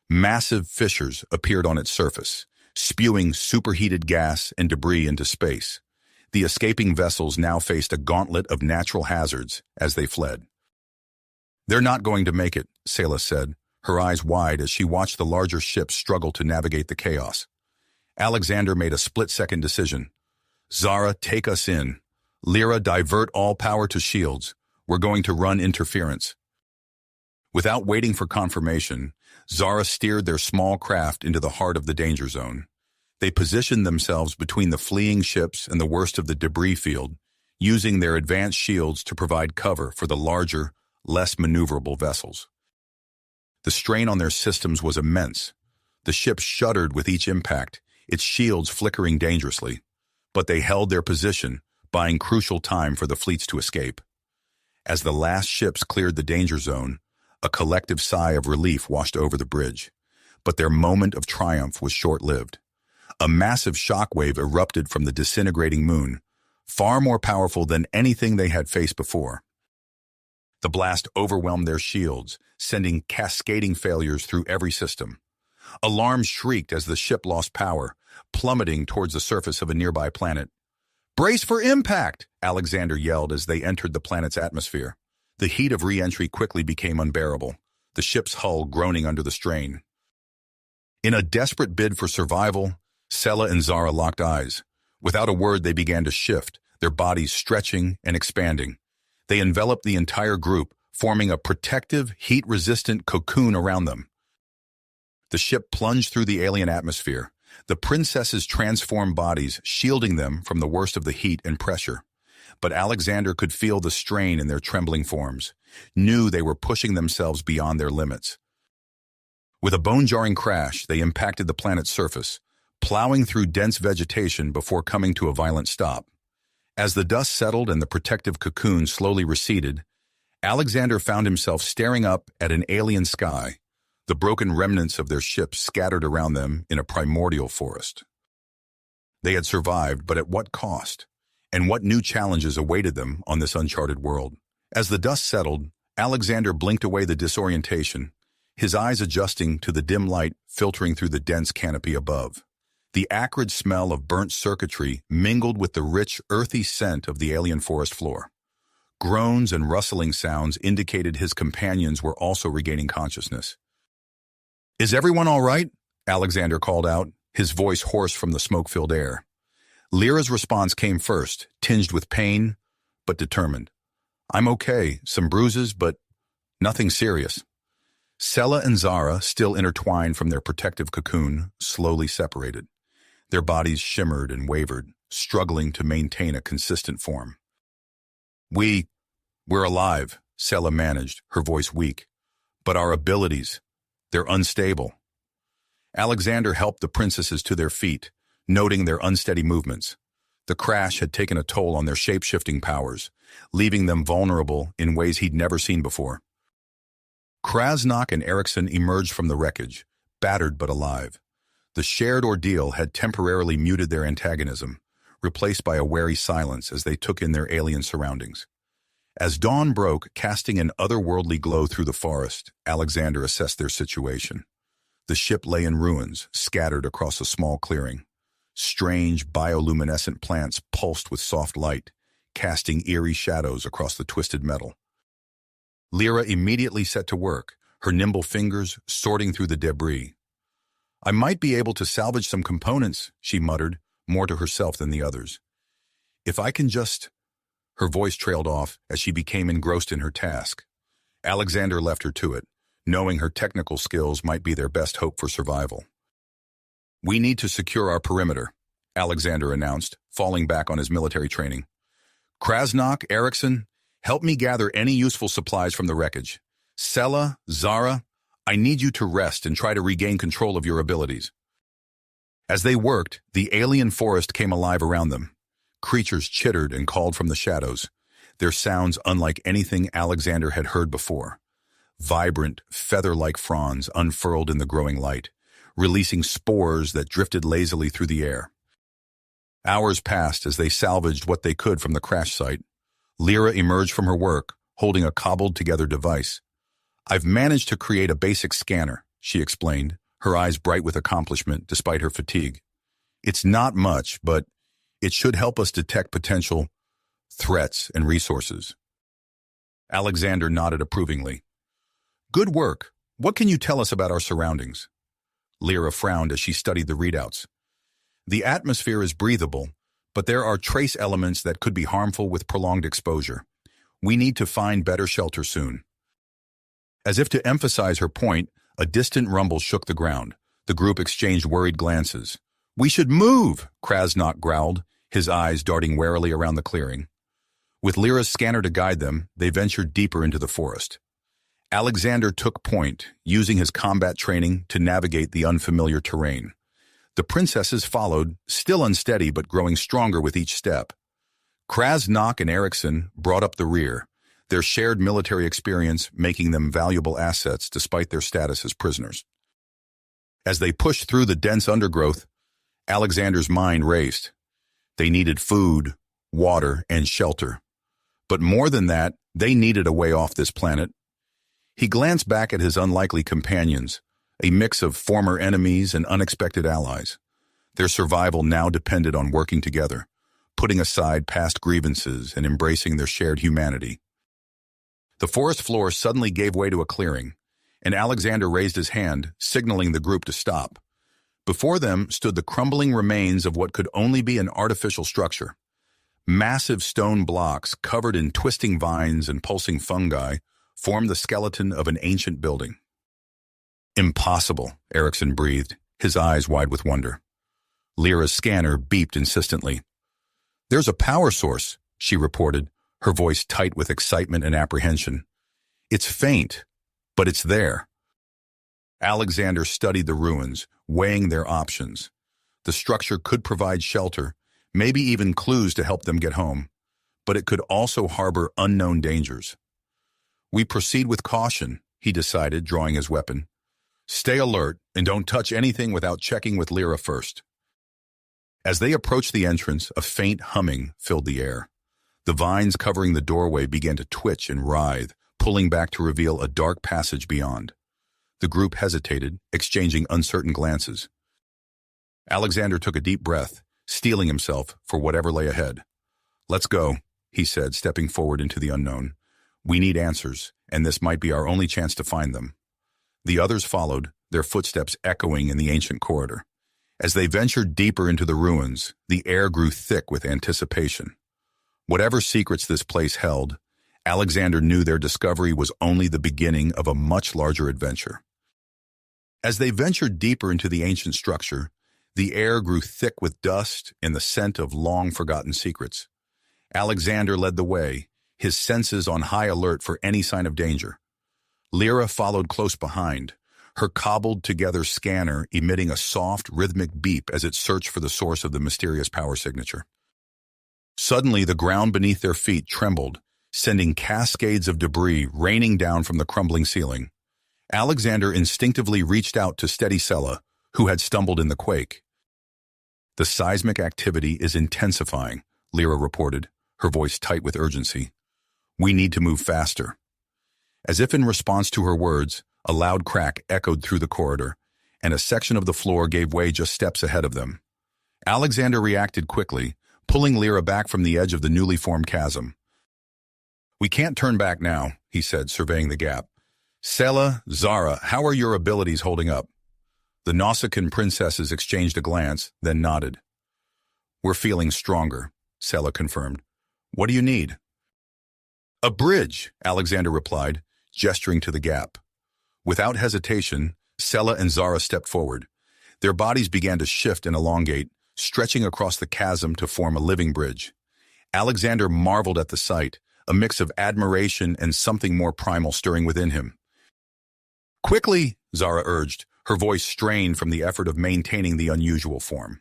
Massive fissures appeared on its surface, spewing superheated gas and debris into space. The escaping vessels now faced a gauntlet of natural hazards as they fled. "They're not going to make it," Sela said, her eyes wide as she watched the larger ships struggle to navigate the chaos. Alexander made a split-second decision. "Zara, take us in. Lyra, divert all power to shields. We're going to run interference." Without waiting for confirmation, Zara steered their small craft into the heart of the danger zone. They positioned themselves between the fleeing ships and the worst of the debris field, using their advanced shields to provide cover for the larger, less maneuverable vessels. The strain on their systems was immense. The ship shuddered with each impact, its shields flickering dangerously. But they held their position, buying crucial time for the fleets to escape. As the last ships cleared the danger zone, a collective sigh of relief washed over the bridge. But their moment of triumph was short-lived. A massive shockwave erupted from the disintegrating moon, far more powerful than anything they had faced before. The blast overwhelmed their shields, sending cascading failures through every system. Alarms shrieked as the ship lost power, plummeting towards the surface of a nearby planet. "Brace for impact!" Alexander yelled as they entered the planet's atmosphere. The heat of re-entry quickly became unbearable, the ship's hull groaning under the strain. In a desperate bid for survival, Sela and Zara locked eyes. Without a word, they began to shift, their bodies stretching and expanding. They enveloped the entire group, forming a protective, heat-resistant cocoon around them. The ship plunged through the alien atmosphere, the princesses' transformed bodies shielding them from the worst of the heat and pressure. But Alexander could feel the strain in their trembling forms, knew they were pushing themselves beyond their limits. With a bone-jarring crash, they impacted the planet's surface, plowing through dense vegetation before coming to a violent stop. As the dust settled and the protective cocoon slowly receded, Alexander found himself staring up at an alien sky, the broken remnants of their ship scattered around them in a primordial forest. They had survived, but at what cost? And what new challenges awaited them on this uncharted world? As the dust settled, Alexander blinked away the disorientation, his eyes adjusting to the dim light filtering through the dense canopy above. The acrid smell of burnt circuitry mingled with the rich, earthy scent of the alien forest floor. Groans and rustling sounds indicated his companions were also regaining consciousness. "Is everyone all right?" Alexander called out, his voice hoarse from the smoke-filled air. Lyra's response came first, tinged with pain, but determined. "I'm okay, some bruises, but nothing serious." Sela and Zara, still intertwined from their protective cocoon, slowly separated. Their bodies shimmered and wavered, struggling to maintain a consistent form. We're alive," Sela managed, her voice weak. "But our abilities, they're unstable." Alexander helped the princesses to their feet, noting their unsteady movements. The crash had taken a toll on their shape-shifting powers, leaving them vulnerable in ways he'd never seen before. Krasnok and Erickson emerged from the wreckage, battered but alive. The shared ordeal had temporarily muted their antagonism, replaced by a wary silence as they took in their alien surroundings. As dawn broke, casting an otherworldly glow through the forest, Alexander assessed their situation. The ship lay in ruins, scattered across a small clearing. Strange, bioluminescent plants pulsed with soft light, casting eerie shadows across the twisted metal. Lyra immediately set to work, her nimble fingers sorting through the debris. "I might be able to salvage some components," she muttered, more to herself than the others. "If I can just—" Her voice trailed off as she became engrossed in her task. Alexander left her to it, knowing her technical skills might be their best hope for survival. "We need to secure our perimeter," Alexander announced, falling back on his military training. "Krasnok, Erickson, help me gather any useful supplies from the wreckage. Sela, Zara, I need you to rest and try to regain control of your abilities." As they worked, the alien forest came alive around them. Creatures chittered and called from the shadows, their sounds unlike anything Alexander had heard before. Vibrant, feather-like fronds unfurled in the growing light, releasing spores that drifted lazily through the air. Hours passed as they salvaged what they could from the crash site. Lyra emerged from her work, holding a cobbled-together device. "I've managed to create a basic scanner," she explained, her eyes bright with accomplishment despite her fatigue. "It's not much, but it should help us detect potential threats and resources." Alexander nodded approvingly. "Good work. What can you tell us about our surroundings?" Lyra frowned as she studied the readouts. "The atmosphere is breathable, but there are trace elements that could be harmful with prolonged exposure. We need to find better shelter soon." As if to emphasize her point, a distant rumble shook the ground. The group exchanged worried glances. "We should move," Krasnok growled, his eyes darting warily around the clearing. With Lyra's scanner to guide them, they ventured deeper into the forest. Alexander took point, using his combat training to navigate the unfamiliar terrain. The princesses followed, still unsteady but growing stronger with each step. Krasnok and Erickson brought up the rear, their shared military experience making them valuable assets despite their status as prisoners. As they pushed through the dense undergrowth, Alexander's mind raced. They needed food, water, and shelter. But more than that, they needed a way off this planet. He glanced back at his unlikely companions, a mix of former enemies and unexpected allies. Their survival now depended on working together, putting aside past grievances and embracing their shared humanity. The forest floor suddenly gave way to a clearing, and Alexander raised his hand, signaling the group to stop. Before them stood the crumbling remains of what could only be an artificial structure. Massive stone blocks covered in twisting vines and pulsing fungi formed the skeleton of an ancient building. Impossible, Erickson breathed, his eyes wide with wonder. Lyra's scanner beeped insistently. There's a power source, she reported, her voice tight with excitement and apprehension. It's faint, but it's there. Alexander studied the ruins, weighing their options. The structure could provide shelter, maybe even clues to help them get home, but it could also harbor unknown dangers. We proceed with caution, he decided, drawing his weapon. Stay alert and don't touch anything without checking with Lyra first. As they approached the entrance, a faint humming filled the air. The vines covering the doorway began to twitch and writhe, pulling back to reveal a dark passage beyond. The group hesitated, exchanging uncertain glances. Alexander took a deep breath, steeling himself for whatever lay ahead. Let's go, he said, stepping forward into the unknown. We need answers, and this might be our only chance to find them. The others followed, their footsteps echoing in the ancient corridor. As they ventured deeper into the ruins, the air grew thick with anticipation. Whatever secrets this place held, Alexander knew their discovery was only the beginning of a much larger adventure. As they ventured deeper into the ancient structure, the air grew thick with dust and the scent of long-forgotten secrets. Alexander led the way, his senses on high alert for any sign of danger. Lyra followed close behind, her cobbled-together scanner emitting a soft, rhythmic beep as it searched for the source of the mysterious power signature. Suddenly, the ground beneath their feet trembled, sending cascades of debris raining down from the crumbling ceiling. Alexander instinctively reached out to steady Sela, who had stumbled in the quake. The seismic activity is intensifying, Lyra reported, her voice tight with urgency. We need to move faster. As if in response to her words, a loud crack echoed through the corridor, and a section of the floor gave way just steps ahead of them. Alexander reacted quickly, pulling Lyra back from the edge of the newly formed chasm. We can't turn back now, he said, surveying the gap. Sela, Zara, how are your abilities holding up? The Nausicaan princesses exchanged a glance, then nodded. We're feeling stronger, Sela confirmed. What do you need? A bridge, Alexander replied, gesturing to the gap. Without hesitation, Sela and Zara stepped forward. Their bodies began to shift and elongate, stretching across the chasm to form a living bridge. Alexander marveled at the sight, a mix of admiration and something more primal stirring within him. Quickly, Zara urged, her voice strained from the effort of maintaining the unusual form.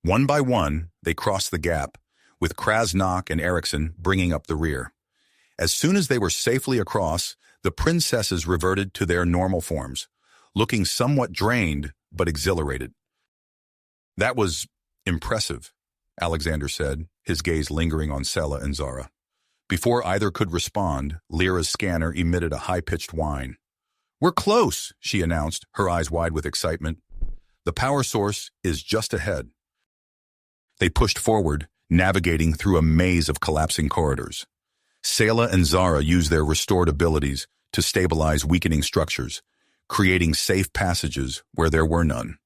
One by one, they crossed the gap, with Krasnok and Erickson bringing up the rear. As soon as they were safely across, the princesses reverted to their normal forms, looking somewhat drained but exhilarated. That was impressive, Alexander said, his gaze lingering on Sela and Zara. Before either could respond, Lyra's scanner emitted a high-pitched whine. We're close, she announced, her eyes wide with excitement. The power source is just ahead. They pushed forward, navigating through a maze of collapsing corridors. Sela and Zara used their restored abilities to stabilize weakening structures, creating safe passages where there were none.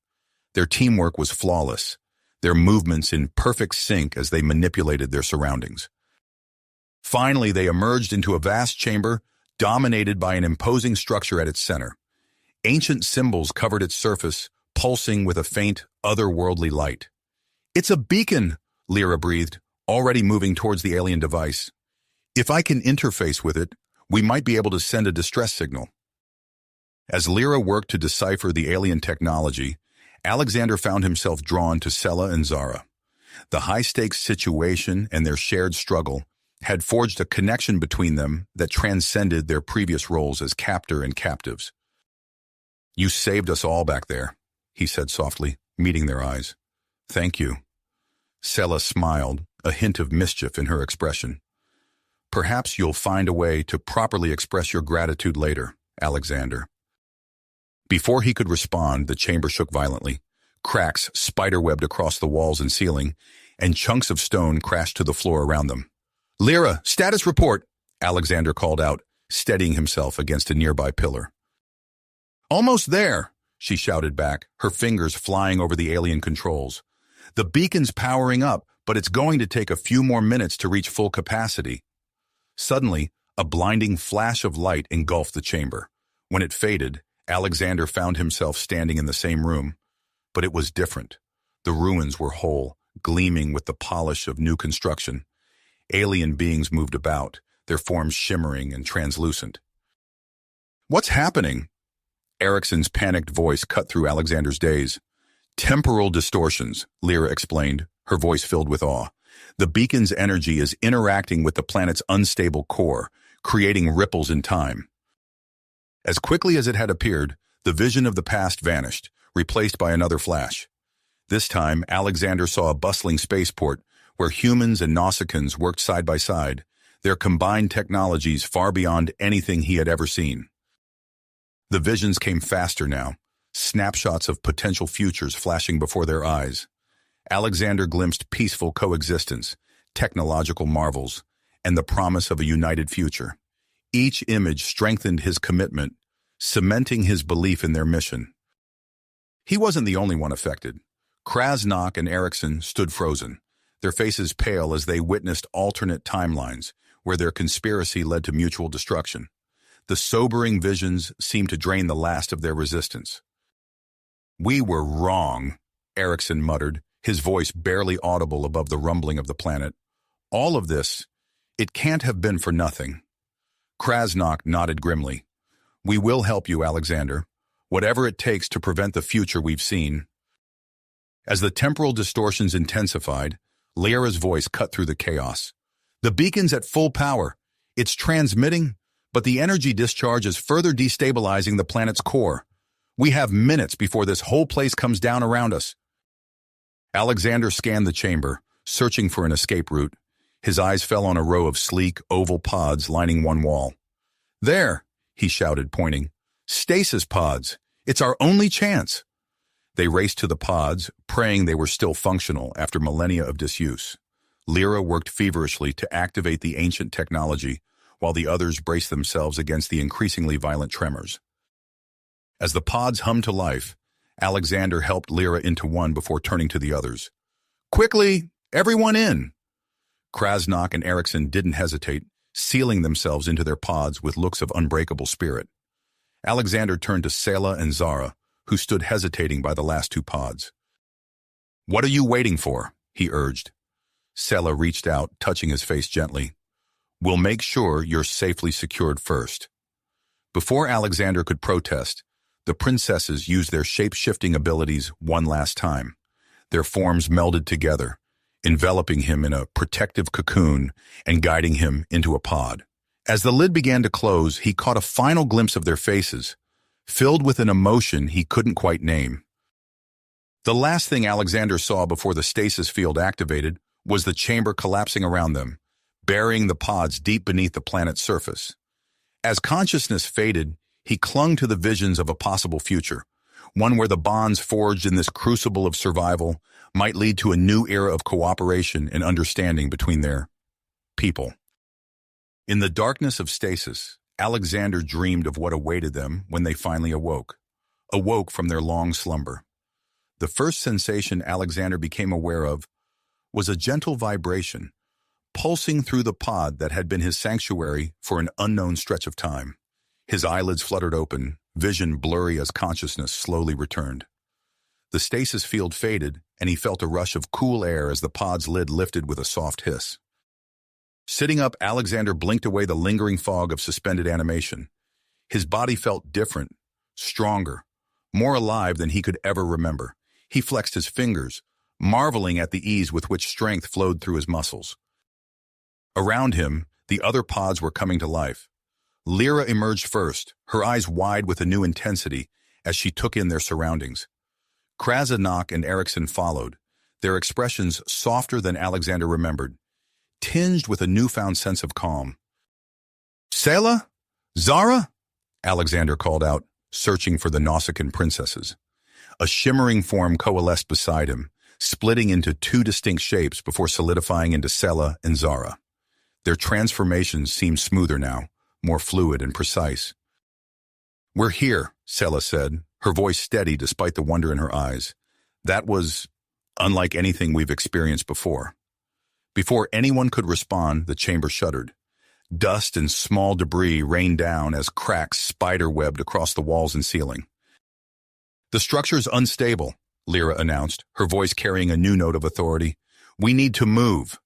Their teamwork was flawless, their movements in perfect sync as they manipulated their surroundings. Finally, they emerged into a vast chamber dominated by an imposing structure at its center. Ancient symbols covered its surface, pulsing with a faint, otherworldly light. It's a beacon, Lyra breathed, already moving towards the alien device. If I can interface with it, we might be able to send a distress signal. As Lyra worked to decipher the alien technology, Alexander found himself drawn to Sela and Zara. The high-stakes situation and their shared struggle had forged a connection between them that transcended their previous roles as captor and captives. You saved us all back there, he said softly, meeting their eyes. Thank you. Sela smiled, a hint of mischief in her expression. Perhaps you'll find a way to properly express your gratitude later, Alexander. Before he could respond, the chamber shook violently. Cracks spiderwebbed across the walls and ceiling, and chunks of stone crashed to the floor around them. Lyra, status report, Alexander called out, steadying himself against a nearby pillar. "Almost there," she shouted back, her fingers flying over the alien controls. "The beacon's powering up, but it's going to take a few more minutes to reach full capacity." Suddenly, a blinding flash of light engulfed the chamber. When it faded, Alexander found himself standing in the same room. But it was different. The ruins were whole, gleaming with the polish of new construction. Alien beings moved about, their forms shimmering and translucent. "What's happening?" Erickson's panicked voice cut through Alexander's daze. "Temporal distortions," Lyra explained, her voice filled with awe. "The beacon's energy is interacting with the planet's unstable core, creating ripples in time." As quickly as it had appeared, the vision of the past vanished, replaced by another flash. This time, Alexander saw a bustling spaceport where humans and Nausicaans worked side by side, their combined technologies far beyond anything he had ever seen. The visions came faster now, snapshots of potential futures flashing before their eyes. Alexander glimpsed peaceful coexistence, technological marvels, and the promise of a united future. Each image strengthened his commitment, cementing his belief in their mission. He wasn't the only one affected. Krasnok and Erickson stood frozen, their faces pale as they witnessed alternate timelines where their conspiracy led to mutual destruction. The sobering visions seemed to drain the last of their resistance. "We were wrong," Erickson muttered, his voice barely audible above the rumbling of the planet. "All of this, it can't have been for nothing." Krasnok nodded grimly. "We will help you, Alexander, whatever it takes to prevent the future we've seen." As the temporal distortions intensified, Lyra's voice cut through the chaos. "The beacon's at full power. It's transmitting, but the energy discharge is further destabilizing the planet's core. We have minutes before this whole place comes down around us." Alexander scanned the chamber, searching for an escape route. His eyes fell on a row of sleek, oval pods lining one wall. "There," he shouted, pointing. "Stasis pods. It's our only chance." They raced to the pods, praying they were still functional after millennia of disuse. Lyra worked feverishly to activate the ancient technology, while the others braced themselves against the increasingly violent tremors. As the pods hummed to life, Alexander helped Lyra into one before turning to the others. "Quickly, everyone in!" Krasnok and Erickson didn't hesitate, sealing themselves into their pods with looks of unbreakable spirit. Alexander turned to Selah and Zara, who stood hesitating by the last two pods. "What are you waiting for?" he urged. Selah reached out, touching his face gently. "We'll make sure you're safely secured first." Before Alexander could protest, the princesses used their shape-shifting abilities one last time. Their forms melded together, enveloping him in a protective cocoon and guiding him into a pod. As the lid began to close, he caught a final glimpse of their faces, filled with an emotion he couldn't quite name. The last thing Alexander saw before the stasis field activated was the chamber collapsing around them, burying the pods deep beneath the planet's surface. As consciousness faded, he clung to the visions of a possible future, one where the bonds forged in this crucible of survival might lead to a new era of cooperation and understanding between their people. In the darkness of stasis, Alexander dreamed of what awaited them when they finally awoke from their long slumber. The first sensation Alexander became aware of was a gentle vibration, pulsing through the pod that had been his sanctuary for an unknown stretch of time. His eyelids fluttered open, vision blurry as consciousness slowly returned. The stasis field faded, and he felt a rush of cool air as the pod's lid lifted with a soft hiss. Sitting up, Alexander blinked away the lingering fog of suspended animation. His body felt different, stronger, more alive than he could ever remember. He flexed his fingers, marveling at the ease with which strength flowed through his muscles. Around him, the other pods were coming to life. Lyra emerged first, her eyes wide with a new intensity as she took in their surroundings. Krasnok and Erickson followed, their expressions softer than Alexander remembered, tinged with a newfound sense of calm. "Selah? Zara?" Alexander called out, searching for the Nausicaan princesses. A shimmering form coalesced beside him, splitting into two distinct shapes before solidifying into Selah and Zara. Their transformations seemed smoother now, more fluid and precise. "We're here," Sela said, her voice steady despite the wonder in her eyes. That was unlike anything we've experienced before. Before anyone could respond, the chamber shuddered. Dust and small debris rained down as cracks spider-webbed across the walls and ceiling. "The structure's unstable," Lyra announced, her voice carrying a new note of authority. "We need to move."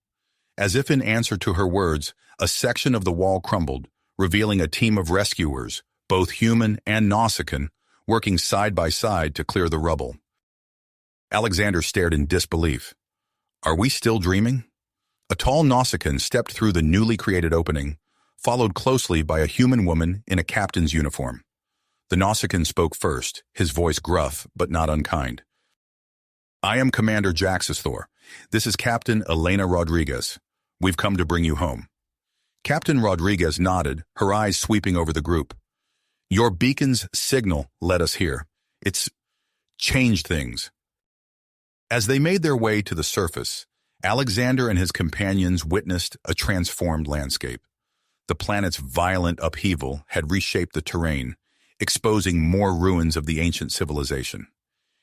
As if in answer to her words, a section of the wall crumbled, revealing a team of rescuers, both human and Nausicaan, working side by side to clear the rubble. Alexander stared in disbelief. "Are we still dreaming?" A tall Nausicaan stepped through the newly created opening, followed closely by a human woman in a captain's uniform. The Nausicaan spoke first, his voice gruff but not unkind. "I am Commander Jaxithor. This is Captain Elena Rodriguez. We've come to bring you home." Captain Rodriguez nodded, her eyes sweeping over the group. "Your beacon's signal led us here. It's changed things." As they made their way to the surface, Alexander and his companions witnessed a transformed landscape. The planet's violent upheaval had reshaped the terrain, exposing more ruins of the ancient civilization.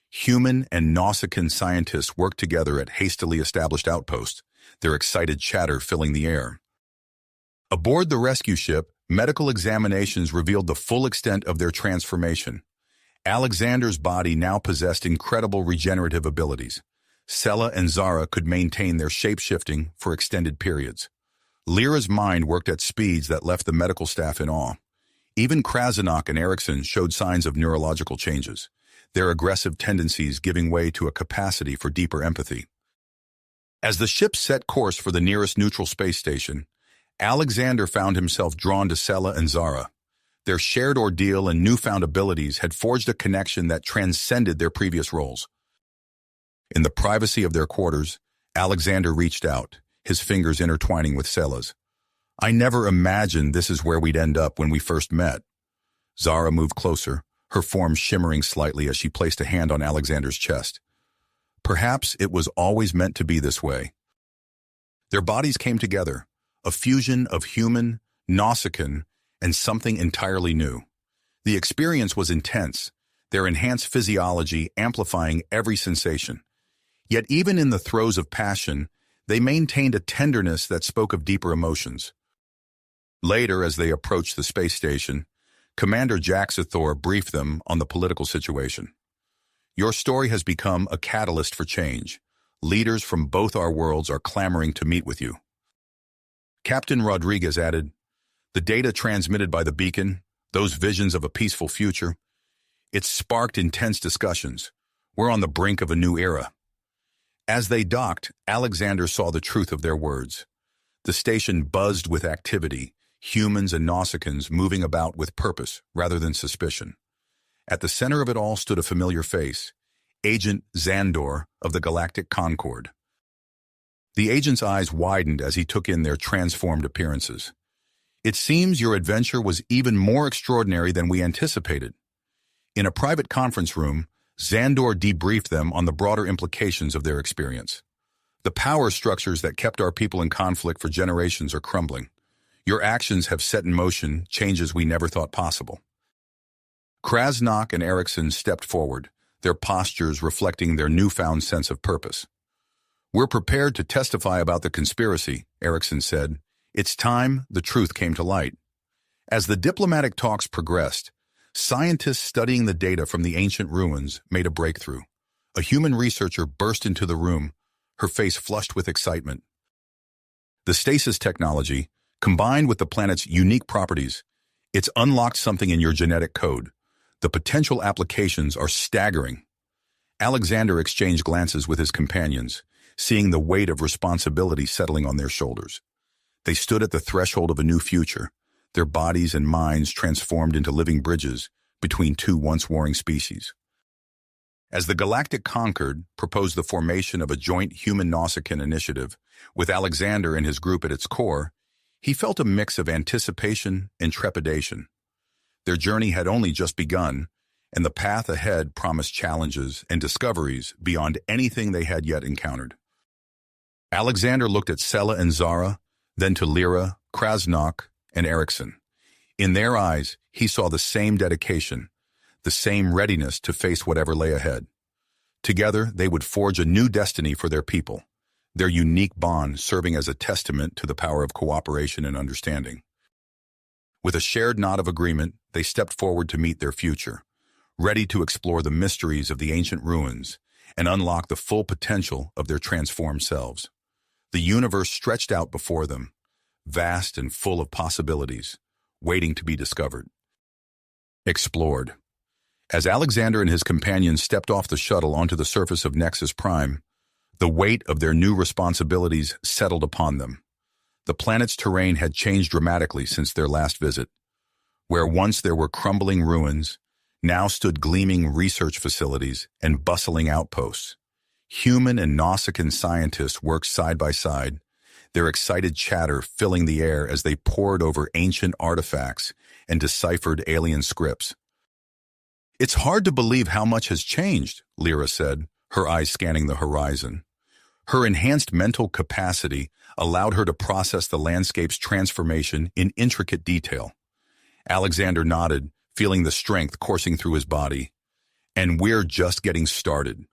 Human and Nausicaan scientists worked together at hastily established outposts, their excited chatter filling the air. Aboard the rescue ship, medical examinations revealed the full extent of their transformation. Alexander's body now possessed incredible regenerative abilities. Sela and Zara could maintain their shape-shifting for extended periods. Lyra's mind worked at speeds that left the medical staff in awe. Even Krasnok and Erickson showed signs of neurological changes, their aggressive tendencies giving way to a capacity for deeper empathy. As the ship set course for the nearest neutral space station, Alexander found himself drawn to Sela and Zara. Their shared ordeal and newfound abilities had forged a connection that transcended their previous roles. In the privacy of their quarters, Alexander reached out, his fingers intertwining with Sela's. "I never imagined this is where we'd end up when we first met." Zara moved closer, her form shimmering slightly as she placed a hand on Alexander's chest. "Perhaps it was always meant to be this way." Their bodies came together, a fusion of human, Nausicaan, and something entirely new. The experience was intense, their enhanced physiology amplifying every sensation. Yet even in the throes of passion, they maintained a tenderness that spoke of deeper emotions. Later, as they approached the space station, Commander Jaxithor briefed them on the political situation. "Your story has become a catalyst for change. Leaders from both our worlds are clamoring to meet with you." Captain Rodriguez added, "The data transmitted by the beacon, those visions of a peaceful future, it sparked intense discussions. We're on the brink of a new era." As they docked, Alexander saw the truth of their words. The station buzzed with activity, humans and Nausicaans moving about with purpose rather than suspicion. At the center of it all stood a familiar face, Agent Xandor of the Galactic Concord. The agent's eyes widened as he took in their transformed appearances. "It seems your adventure was even more extraordinary than we anticipated." In a private conference room, Xandor debriefed them on the broader implications of their experience. "The power structures that kept our people in conflict for generations are crumbling. Your actions have set in motion changes we never thought possible." Krasnok and Erickson stepped forward, their postures reflecting their newfound sense of purpose. "We're prepared to testify about the conspiracy," Erickson said. "It's time the truth came to light." As the diplomatic talks progressed, scientists studying the data from the ancient ruins made a breakthrough. A human researcher burst into the room, her face flushed with excitement. The stasis technology, combined with the planet's unique properties, it's unlocked something in your genetic code. The potential applications are staggering. Alexander exchanged glances with his companions, seeing the weight of responsibility settling on their shoulders. They stood at the threshold of a new future, their bodies and minds transformed into living bridges between two once warring species. As the Galactic Concord proposed the formation of a joint human-Nausicaan initiative, with Alexander and his group at its core, he felt a mix of anticipation and trepidation. Their journey had only just begun, and the path ahead promised challenges and discoveries beyond anything they had yet encountered. Alexander looked at Sela and Zara, then to Lyra, Krasnok, and Erickson. In their eyes, he saw the same dedication, the same readiness to face whatever lay ahead. Together, they would forge a new destiny for their people, their unique bond serving as a testament to the power of cooperation and understanding. With a shared nod of agreement, they stepped forward to meet their future, ready to explore the mysteries of the ancient ruins and unlock the full potential of their transformed selves. The universe stretched out before them, vast and full of possibilities, waiting to be discovered. Explored. As Alexander and his companions stepped off the shuttle onto the surface of Nexus Prime, the weight of their new responsibilities settled upon them. The planet's terrain had changed dramatically since their last visit. Where once there were crumbling ruins, now stood gleaming research facilities and bustling outposts. Human and Nausicaan scientists worked side by side, their excited chatter filling the air as they pored over ancient artifacts and deciphered alien scripts. "It's hard to believe how much has changed," Lyra said, her eyes scanning the horizon. Her enhanced mental capacity allowed her to process the landscape's transformation in intricate detail. Alexander nodded, feeling the strength coursing through his body. "And we're just getting started."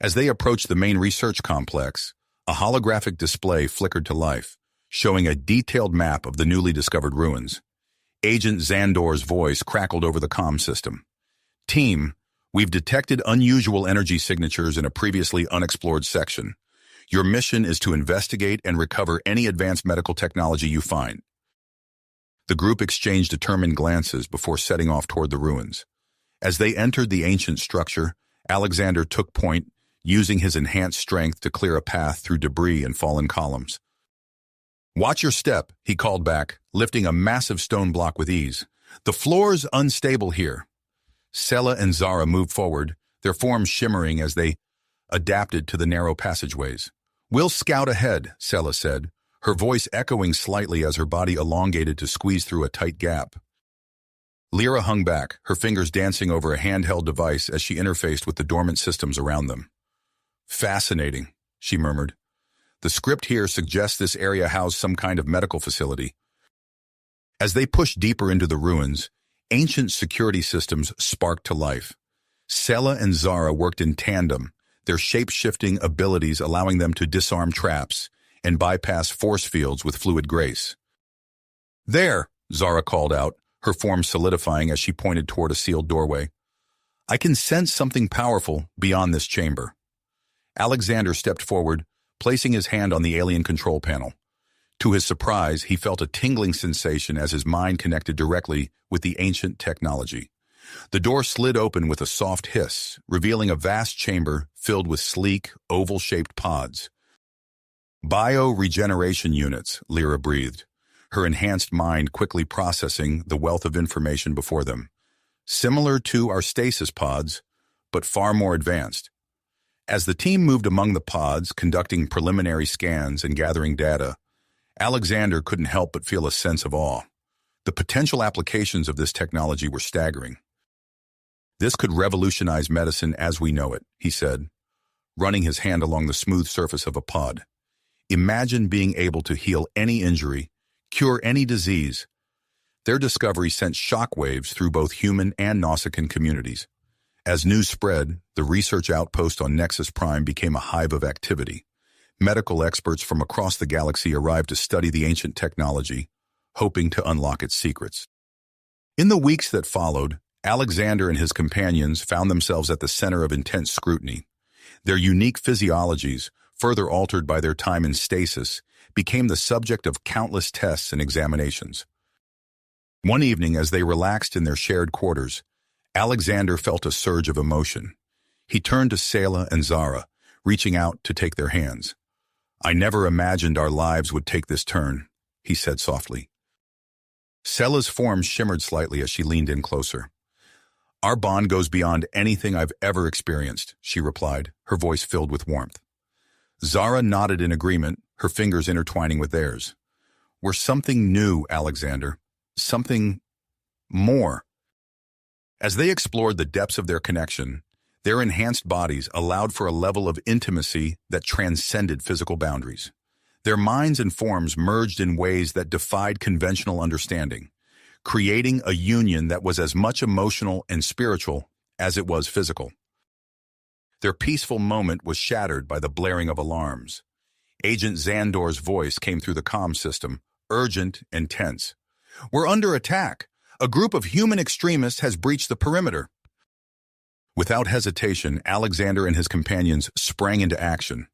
As they approached the main research complex, a holographic display flickered to life, showing a detailed map of the newly discovered ruins. Agent Xandor's voice crackled over the comm system. "Team, we've detected unusual energy signatures in a previously unexplored section. Your mission is to investigate and recover any advanced medical technology you find." The group exchanged determined glances before setting off toward the ruins. As they entered the ancient structure, Alexander took point, using his enhanced strength to clear a path through debris and fallen columns. "Watch your step," he called back, lifting a massive stone block with ease. "The floor's unstable here." Sela and Zara moved forward, their forms shimmering as they adapted to the narrow passageways. "We'll scout ahead," Sela said, her voice echoing slightly as her body elongated to squeeze through a tight gap. Lyra hung back, her fingers dancing over a handheld device as she interfaced with the dormant systems around them. "Fascinating," she murmured. "The script here suggests this area housed some kind of medical facility." As they pushed deeper into the ruins, ancient security systems sparked to life. Sela and Zara worked in tandem, their shape-shifting abilities allowing them to disarm traps and bypass force fields with fluid grace. "There," Zara called out, her form solidifying as she pointed toward a sealed doorway. "I can sense something powerful beyond this chamber." Alexander stepped forward, placing his hand on the alien control panel. To his surprise, he felt a tingling sensation as his mind connected directly with the ancient technology. The door slid open with a soft hiss, revealing a vast chamber filled with sleek, oval-shaped pods. "Bio-regeneration units," Lyra breathed, her enhanced mind quickly processing the wealth of information before them. "Similar to our stasis pods, but far more advanced." As the team moved among the pods, conducting preliminary scans and gathering data, Alexander couldn't help but feel a sense of awe. The potential applications of this technology were staggering. "This could revolutionize medicine as we know it," he said, running his hand along the smooth surface of a pod. "Imagine being able to heal any injury, cure any disease." Their discovery sent shockwaves through both human and Nausicaan communities. As news spread, the research outpost on Nexus Prime became a hive of activity. Medical experts from across the galaxy arrived to study the ancient technology, hoping to unlock its secrets. In the weeks that followed, Alexander and his companions found themselves at the center of intense scrutiny. Their unique physiologies, further altered by their time in stasis, became the subject of countless tests and examinations. One evening, as they relaxed in their shared quarters, Alexander felt a surge of emotion. He turned to Sela and Zara, reaching out to take their hands. "I never imagined our lives would take this turn," he said softly. Sela's form shimmered slightly as she leaned in closer. "Our bond goes beyond anything I've ever experienced," she replied, her voice filled with warmth. Zara nodded in agreement, her fingers intertwining with theirs. "We're something new, Alexander. Something more." As they explored the depths of their connection, their enhanced bodies allowed for a level of intimacy that transcended physical boundaries. Their minds and forms merged in ways that defied conventional understanding, creating a union that was as much emotional and spiritual as it was physical. Their peaceful moment was shattered by the blaring of alarms. Agent Xandor's voice came through the comm system, urgent and tense. "We're under attack. A group of human extremists has breached the perimeter." Without hesitation, Alexander and his companions sprang into action.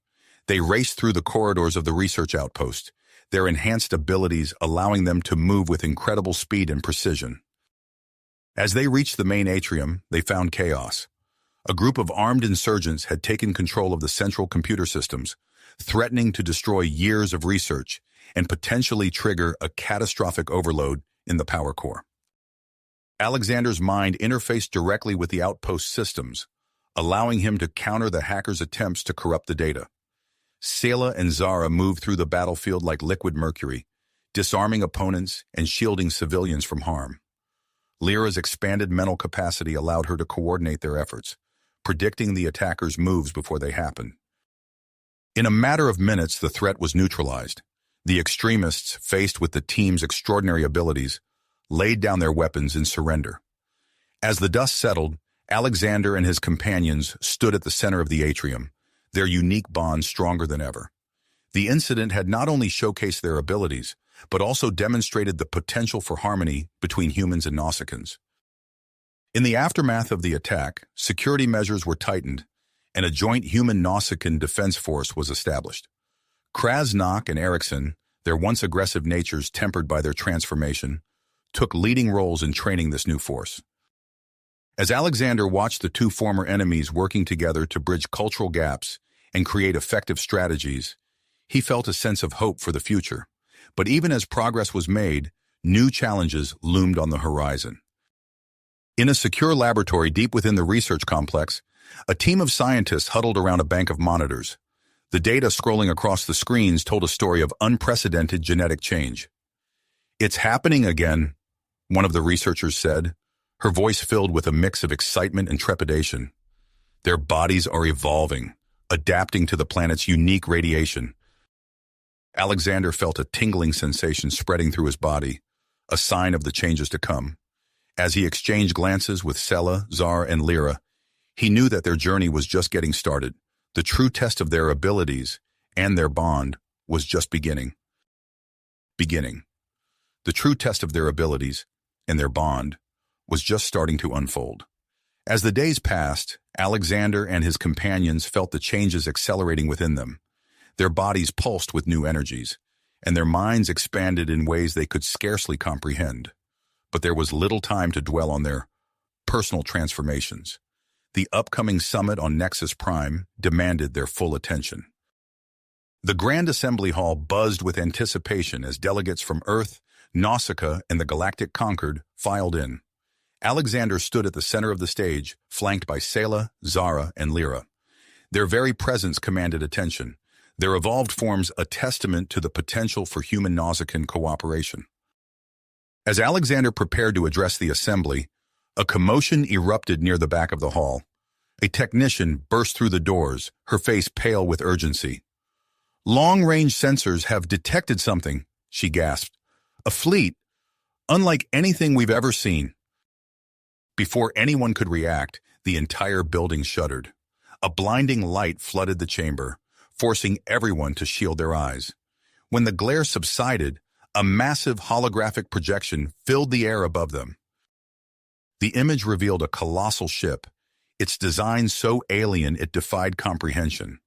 They raced through the corridors of the research outpost, their enhanced abilities allowing them to move with incredible speed and precision. As they reached the main atrium, they found chaos. A group of armed insurgents had taken control of the central computer systems, threatening to destroy years of research and potentially trigger a catastrophic overload in the power core. Alexander's mind interfaced directly with the outpost systems, allowing him to counter the hackers' attempts to corrupt the data. Sayla and Zara moved through the battlefield like liquid mercury, disarming opponents and shielding civilians from harm. Lyra's expanded mental capacity allowed her to coordinate their efforts, predicting the attackers' moves before they happened. In a matter of minutes, the threat was neutralized. The extremists, faced with the team's extraordinary abilities, laid down their weapons in surrender. As the dust settled, Alexander and his companions stood at the center of the atrium, their unique bond stronger than ever. The incident had not only showcased their abilities, but also demonstrated the potential for harmony between humans and Nausicaans. In the aftermath of the attack, security measures were tightened, and a joint human-Nausicaan defense force was established. Krasnok and Eriksson, their once aggressive natures tempered by their transformation, took leading roles in training this new force. As Alexander watched the two former enemies working together to bridge cultural gaps and create effective strategies, he felt a sense of hope for the future. But even as progress was made, new challenges loomed on the horizon. In a secure laboratory deep within the research complex, a team of scientists huddled around a bank of monitors. The data scrolling across the screens told a story of unprecedented genetic change. "It's happening again," one of the researchers said, her voice filled with a mix of excitement and trepidation. "Their bodies are evolving, adapting to the planet's unique radiation." Alexander felt a tingling sensation spreading through his body, a sign of the changes to come. As he exchanged glances with Sayla, Zara, and Lyra, he knew that their journey was just getting started. The true test of their abilities and their bond was just beginning. The true test of their abilities and their bond was just starting to unfold. As the days passed, Alexander and his companions felt the changes accelerating within them. Their bodies pulsed with new energies, and their minds expanded in ways they could scarcely comprehend. But there was little time to dwell on their personal transformations. The upcoming summit on Nexus Prime demanded their full attention. The Grand Assembly Hall buzzed with anticipation as delegates from Earth, Nausicaa, and the Galactic Concord filed in. Alexander stood at the center of the stage, flanked by Sayla, Zara, and Lyra. Their very presence commanded attention, their evolved forms a testament to the potential for human-Nausicaan cooperation. As Alexander prepared to address the assembly, a commotion erupted near the back of the hall. A technician burst through the doors, her face pale with urgency. "Long-range sensors have detected something," she gasped. "A fleet, unlike anything we've ever seen." Before anyone could react, the entire building shuddered. A blinding light flooded the chamber, forcing everyone to shield their eyes. When the glare subsided, a massive holographic projection filled the air above them. The image revealed a colossal ship, its design so alien it defied comprehension.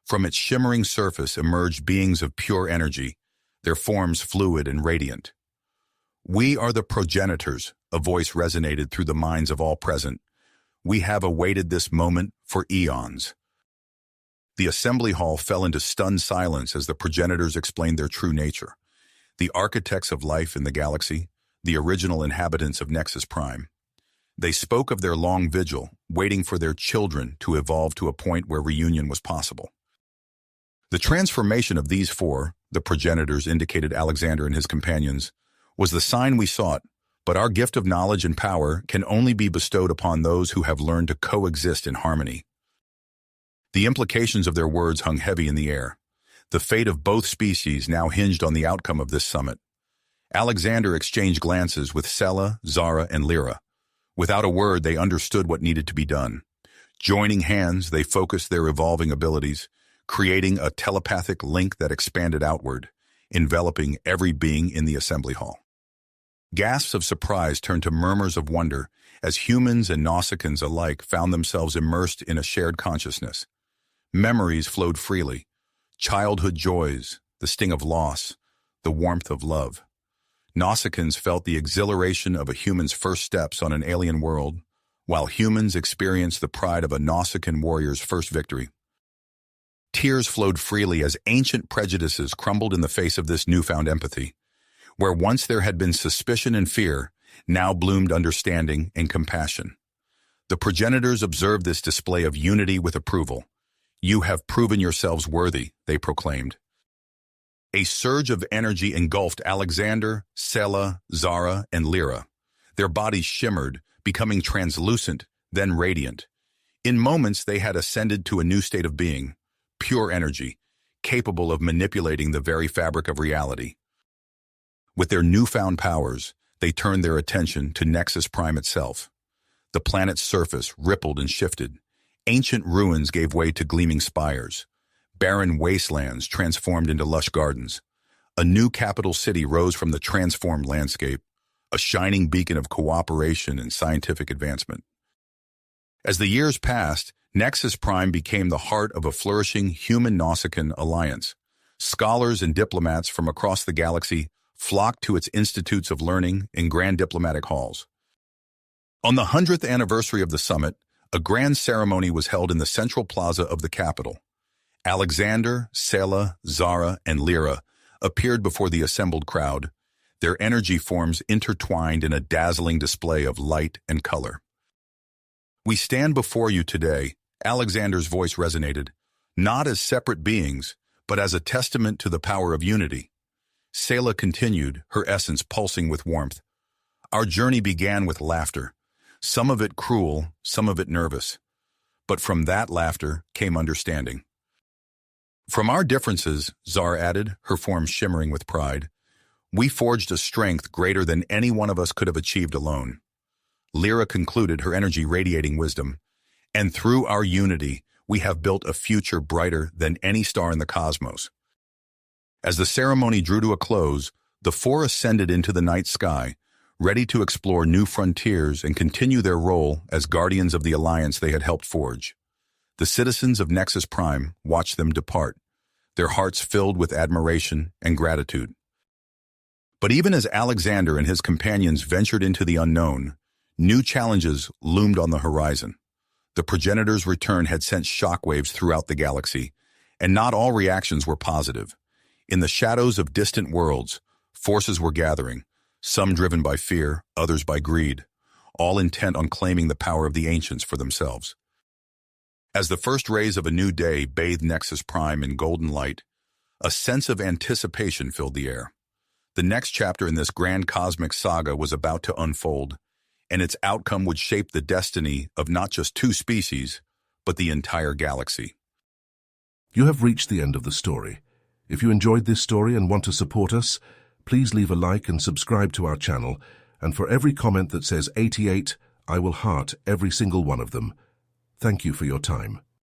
From its shimmering surface emerged beings of pure energy, their forms fluid and radiant. "We are the progenitors," a voice resonated through the minds of all present. "We have awaited this moment for eons." The assembly hall fell into stunned silence as the progenitors explained their true nature. The architects of life in the galaxy, the original inhabitants of Nexus Prime. They spoke of their long vigil, waiting for their children to evolve to a point where reunion was possible. The transformation of these four, the progenitors indicated Alexander and his companions, was the sign we sought, but our gift of knowledge and power can only be bestowed upon those who have learned to coexist in harmony. The implications of their words hung heavy in the air. The fate of both species now hinged on the outcome of this summit. Alexander exchanged glances with Sela, Zara, and Lyra. Without a word, they understood what needed to be done. Joining hands, they focused their evolving abilities, creating a telepathic link that expanded outward, enveloping every being in the assembly hall. Gasps of surprise turned to murmurs of wonder as humans and Nausicaans alike found themselves immersed in a shared consciousness. Memories flowed freely, childhood joys, the sting of loss, the warmth of love. Nausicaans felt the exhilaration of a human's first steps on an alien world, while humans experienced the pride of a Nausicaan warrior's first victory. Tears flowed freely as ancient prejudices crumbled in the face of this newfound empathy. Where once there had been suspicion and fear, now bloomed understanding and compassion. The progenitors observed this display of unity with approval. "You have proven yourselves worthy," they proclaimed. A surge of energy engulfed Alexander, Sela, Zara, and Lyra. Their bodies shimmered, becoming translucent, then radiant. In moments, they had ascended to a new state of being, pure energy, capable of manipulating the very fabric of reality. With their newfound powers, they turned their attention to Nexus Prime itself. The planet's surface rippled and shifted. Ancient ruins gave way to gleaming spires. Barren wastelands transformed into lush gardens. A new capital city rose from the transformed landscape, a shining beacon of cooperation and scientific advancement. As the years passed, Nexus Prime became the heart of a flourishing human-Nausicaan alliance. Scholars and diplomats from across the galaxy flocked to its institutes of learning and grand diplomatic halls. On the 100th anniversary of the summit, a grand ceremony was held in the central plaza of the capital. Alexander, Sela, Zara, and Lyra appeared before the assembled crowd, their energy forms intertwined in a dazzling display of light and color. "We stand before you today," Alexander's voice resonated, "not as separate beings, but as a testament to the power of unity." Sela continued, her essence pulsing with warmth. "Our journey began with laughter, some of it cruel, some of it nervous. But from that laughter came understanding. From our differences," Zara added, her form shimmering with pride, "we forged a strength greater than any one of us could have achieved alone." Lyra concluded, her energy radiating wisdom, "And through our unity, we have built a future brighter than any star in the cosmos." As the ceremony drew to a close, the four ascended into the night sky, ready to explore new frontiers and continue their role as guardians of the alliance they had helped forge. The citizens of Nexus Prime watched them depart, their hearts filled with admiration and gratitude. But even as Alexander and his companions ventured into the unknown, new challenges loomed on the horizon. The progenitors' return had sent shockwaves throughout the galaxy, and not all reactions were positive. In the shadows of distant worlds, forces were gathering, some driven by fear, others by greed, all intent on claiming the power of the ancients for themselves. As the first rays of a new day bathed Nexus Prime in golden light, a sense of anticipation filled the air. The next chapter in this grand cosmic saga was about to unfold, and its outcome would shape the destiny of not just two species, but the entire galaxy. You have reached the end of the story. If you enjoyed this story and want to support us, please leave a like and subscribe to our channel, and for every comment that says 88, I will heart every single one of them. Thank you for your time.